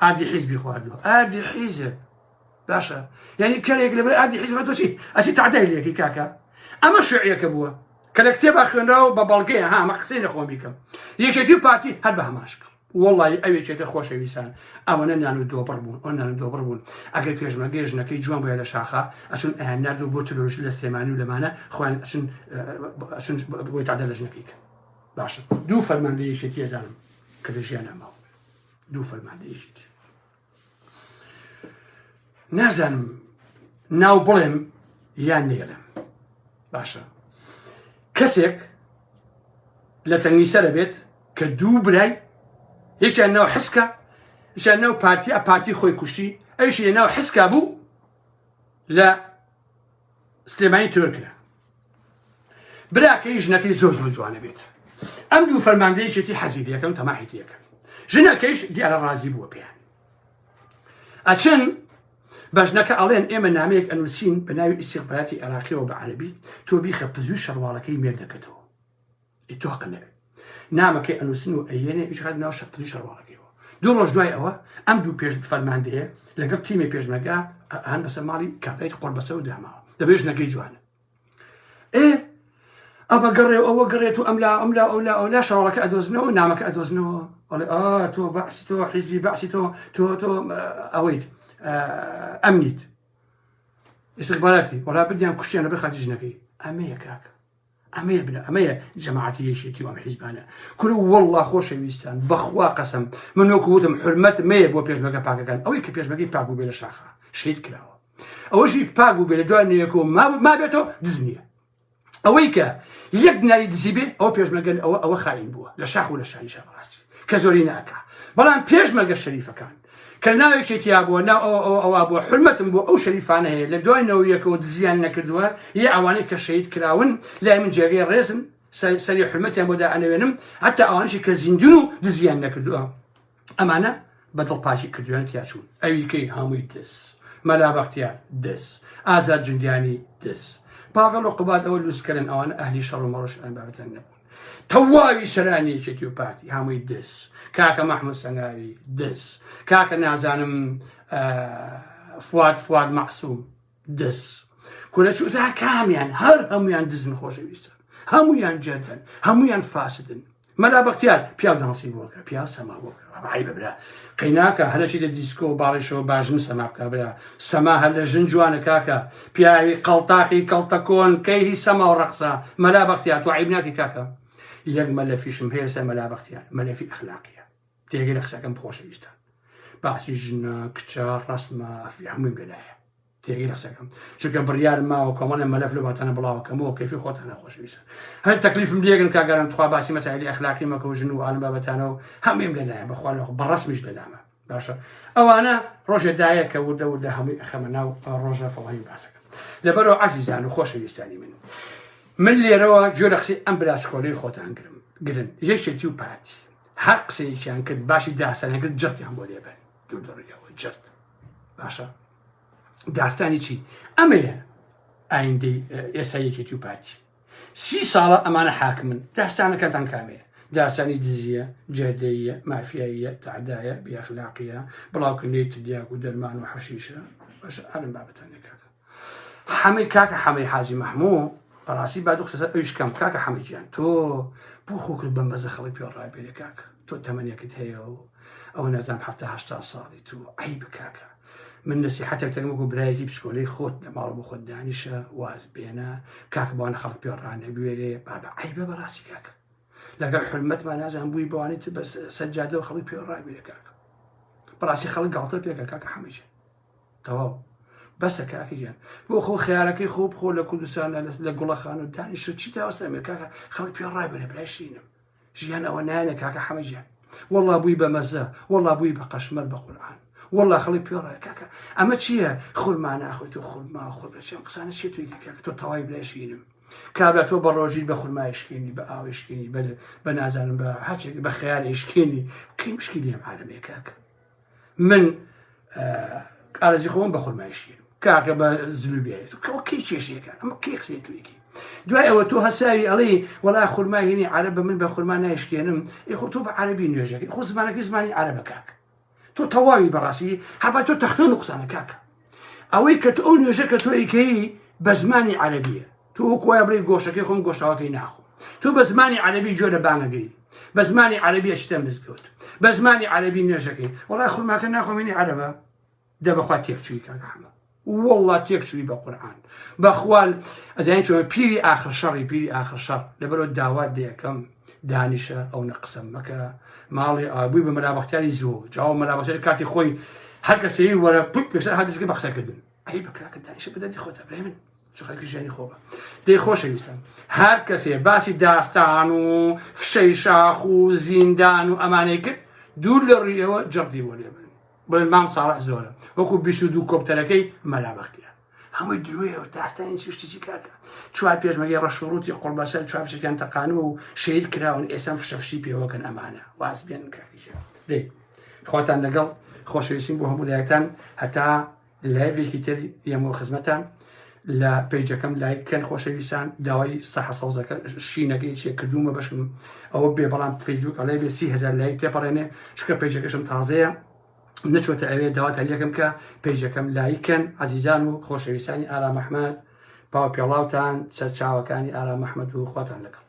ئادی حیزبی خواردووە ئادی حیزب باشە یعنی کەرێک لەبەر ئادی حیزب تۆچی ئەچی تعدای لێکی کاکە ئەمە شوێعیەکە بووە کە لە کتێبا خوێنراوە بە بەڵگەیە ها مە قسەی لە خۆم بیکەم یەکێتی و پارتی هەر بە هەماشکڵ وەڵڵی ئەوێکێتە خۆشەویستان ئەوەنە نان و دۆبڕ بوون ئەو نان و دۆبڕ بوون ئەگەر پێشمەرگەی ژنەکەی جوان بۆیە لە شاخە ئەچون ئەیان نردوو بۆ تلۆژ لە سێمانی و لەمانە خۆیان ئەچون بۆی تعدە لە ژنەکەیکە باشە دوو فەرماندەیەکێتی ێزانم کە لە ژیان ئەماوە دوو فەرماندەیەکێتی نازانم ناو بڵێم یان نێرم باشە کەسێک لە تەنگی سەرە بێت کە دوو برای یەکیان ناو حسکە یەکیان ناو پارتی ئەپارتی خۆی کوشتی ئەویشی لە ناو حسکا بوو لە سلێمانی تۆرکرا براکەی ژنەکەی زۆر زۆر جوانە بێت ئەم دوو فەرماندەیەکێتی حەزیریەکە و تەماحیتیەکە ژنەکەیش دیارە ڕازی بووە پێیان ئەچن بەژنەکە ئەڵێن ئێمە نامەیەک ئەنووسین بە ناوی ئیستیخباراتی عێراقیەوە بە عەرەبی تۆ بیخە پزووی شەڕواڵەکەی مێردەکەتەوە ئیتۆقە نەبێت نامەکەی ئەنووسن و ئەیێنێ ئیشغات ناو پزووی شەڕواڵەکەیەوە دوو ڕۆژ دوای ئەوە ئەم دوو پێش فەرماندەیە لەگەڵ تیمی پێشمەرگا هەن بەسەر ماڵی کابرایەتی قۆربەسە و داماوە دەبێت ژنەکەی جوانە ئەمە گەڕێ ئەوە گەڕێت و ئەملا شەڕواڵەکە ئەدۆزنەوە نامەکە ئەدۆزنەوە ئەڵێ تۆ بەعسی تۆ حیزبی بەعسی تۆ ئەوەیت ئەمنیت ئیستیخباراتی وەڵا بدیان کوشتیان لەبەر خاتی ژنەکەی ئەمەیە کاکە ئەمەیە بنە ئەمەیە جەماعەتی یەکێتی و ئەم حیزبانە کورە وەڵڵا خۆشەویستان بەخوا قەسەم من وەکو وتم حرمەت مەیە بۆ پێشمەرگە پاکەکان ئەوەی کە پێشمەرگەی پاک بوو بێ لە شاخە شەید کراوە ئەوەشی پاک بوو بێ لە دوای نوێیەکەوە ما بێتەوە دز نییە ئەوەی کە یەک ناری دزی بێ ئەوە پێشمەرگە ئەوە خاین بووە لە شاخ و لە شانی شەڕاستی کە زۆری ناکا بەڵام پێشمەرگە شەریفەکان کە ناوێکێتیا بووە ناو ئەوە بووە حرمەتم بۆ ئەو شەریفانە هەیە لە دوای نەوەیەکەوە دزیان نەکردووە یە ئەوانەی کە شەید کراون لای من جێگەی ڕێزن سەری حرمەتیان بۆدا ئەنەوێنم هەتا ئەوانشی کە زیندون و دزیان نەکردووە ئەمانە بەدڵپاشی کردویان تیاچوون ئەویکەی هەمووی دەس مەلا بەختیار دەس ئازاد جوندیانی دەس باغەڵ و قوبات ئەوە لوسکردن ئەوانە ئەهلی شەڕ و مەڕۆژ ئەم بابەتان نەبوون تەواوی سەرانی یەکێتی و پارتی هەمووی دەس کاکە مەحموود سەنگاوی دەس کاکە نازانم فواد مەعسووم دەس کورە چوتە کامیان هەر هەمویان دزن خۆشەویستن هەمویان جەردن هەمویان فاسدن مەلا بەختیار پیاو دانسی بۆکە پیاو سەما بۆکە عیبە برا قەیناکە هەرەشی لە دیسکۆ و باڕێشەوە باژن سەما بکە برا سەما هەر لە ژن جوانە کاکە پیاوی قەڵتاخی کەڵتەکۆن کەیهی سەما و ڕەقسە مەلا بەختیار تۆ عیب ناکەی کاکە یەک مەلەفیشم هەیە سەر مەلا بەختیار مەلەفی ئەخلاقیە تێگەی لە قسەکەم خۆشەویستان باسی ژنە کچە ڕەسمە هەمووی بێلایە تێگەی قسەکەم چونکە بڕیارم ماوە کۆمەڵێ مەلەف لە باتانە بڵاوەکەمەوە کەیفی خۆتانە خۆشەویستە هەر تەکلیفم لێگرن کاگەرم تخوا باسی مەسائلی ئەخلاقی مەکە و ژن و ئالم بابەتانەوە هەموویم لەلایە بەخوا بەڕەسمیش لەلامە باشە ئەوانە ڕۆژێدایە کە وردە وردە هەمووی ئەخەمە ناو ڕۆژە فەڵی باسەکەم لەبەرەوە عەزیزان و خۆشەویستانی من لێرەوە گوێ لە قسەی ئەم براسکۆلەی خۆتان گرن یەکێتی و پاتی هەر قسەیەکیان کرد باشی داستانیان کرد جەرتیان بۆ لێبەن دوور دەڕێەوە جەرت باشە داستانی چی ئەمەیە ئایندەی ئێستا یەکێتی و پاتی 30 ساڵە ئەمانە حاکمن داستانەکەتان کامەیە داستانی دزیە جێدەیە مافیاییە تعدایە بێئەخلاقیە بڵاوکردنەوەی تریاک و دەرمان و حەشیشە باشە ئەرم بابەتانێک کاکە حەمەی کاکە حەمەی حاجی مەحموو بەڕاستی با دوو قسە ئەویش کەم کاکە حەمەجیان تۆ بۆ خۆکرد بەم بەزە خەڵی پێ ڕابێرێ کاکە تۆ تەمەنێکت هەیە و ئەوە نەزانم 70 ساڵی تو عیبە کاکە من نسیحەتێک دەکەم وەکو برایەکی پشکۆلەی خۆت لە ماڵ بۆ خۆت دانیشە واز بێنە کاکە بۆوانە خەڵک پێ ڕانەبوێرێ بابە عیبە بەڕاستی کاکە لەگەڵ حرمەتمان نازان بووی بۆوانیت بە سەجادە و خەڵی پێ ڕابێرێ کاکە بەڕاستی خەڵک گاڵتە پێکە کاکە حەمەجی تەواو بەسە کاکی گیان بۆ خۆ خیارەکەی خۆ بخۆ لە کوردستان لە گوڵەخان و دانیشە چی داوەستەمێ کاکە خەڵک پێ ڕابێرێ برایشینم ژیان ئەوە نایەنە کاکە حەمەجیان وەڵڵا بووی بە مەزە وەڵڵا بووی بە قەشمەر بە قورئان وەڵڵا خەڵی پێ ڕای کاکە ئەمە چییە خورما ناخۆیت و خورما خۆ بچێم قسانە چێ توی کاکە تۆ تەواوی برایشینم کابرا تۆ بە ڕۆژی بە خورمایشکێنی بە ئاوشکێنی بە نازانم بە هەچێک بە خەیارشکێنی کەی مشکلی ئەم عالەمەیە کاکە من ئارەزی خۆم بە خورمایشکێنم کاکە بە زلوبیایەت کەەوە کەی کێشەکە ئەمە کەی قسەی تویکی دوای ئەوە تۆ هەساوی ئەڵێ وەڵا خورمای هێنی عەرەبە من بە خورما نایشکێنم خۆ تۆ بە عەرەبی نوێژەکەی خۆ زمانەکەی زمانی عەرەبە کاکە تۆ تەواوی بەڕاستی هەبا تۆ تەختەن و قسانە کاکە ئەوەی کە تۆ ئەو نوێژە کە تۆ ئەیکەی بە زمانی عەرەبیە تۆ وەکو وایە بڵێ گۆشتەکەی خۆم گۆشتاوەکەی ناخۆ تۆ بە زمانی عەرەبی گوێ لە بانگەگری بە زمانی عەرەبی ئەچتە مزگەوت بە زمانی عەرەبی نوێژەکەی وەڵای خورماکە ناخۆم هێنی عەرەبە دەبەخوا تێکچووی کاکە حەمە والله تێکچووی بە قورئان بەخوال ئەزانین چۆن پیری ئاخر شەڕی پیری ئاخر شەڕ لەبەرەوە داوات لێ یەکەم دانیشە ئەو نەقسەم مەکە ماڵی ئابووی بە مەلابەختیاری زۆر جاوە مەلابەختیاری کاتی خۆی هەر کەسەی وەرە پێشتر هاتیسکە بە قسەکردن ئەی بە کاکە دانیشە بەدەتی خۆتە برای من چ خەڵکی ژیانی خۆ بە دەی خۆشەویستم هەر کەسێ باسی داستان و فشەی شاخ و زیندان و ئەمانەی کرد دوور لە ڕوویەوە جەڕدی بۆ لێ بڵێن مام ساڵح زۆرە وەکو 22 کۆپتەرەکەی مەلابەختیان هەمووی درۆیەوە داستانی چشتێکی کاکە چوار پێشمەگەی ڕەشوڕوتی قوڵبەسەر چوار فشەکیان تەقانوە و شەید کراون ئێستا فشەفشی پێوەکەن ئەمانە واز بێنن کاکیژە دەی خواتان لەگەڵ خۆشەویستیم بۆ هەموو لایەکتان هەتا لایڤێکی تر یەمەوە خزمەتان لە پەیجەکەم لایککەن خۆشەویستان داوای سەح سەوزەکە شینەکەی چیە کردومە بەشم ئەوە بێ بەڵام فەیسبوک ئەڵێ بێ 30,000 لایک تێپەڕێنێ چکە پەیجەکەشم تازەیە نەچۆتە ئەوێ داوات هەلیەکەم کە پەیجەکەم لایککەن عەزیزان و خۆشەویستانی ئارام ئەحمەد باو پێڵاوتان سەرچاوەکانی ئارام ئەحمەد و خواتان لەگەڵ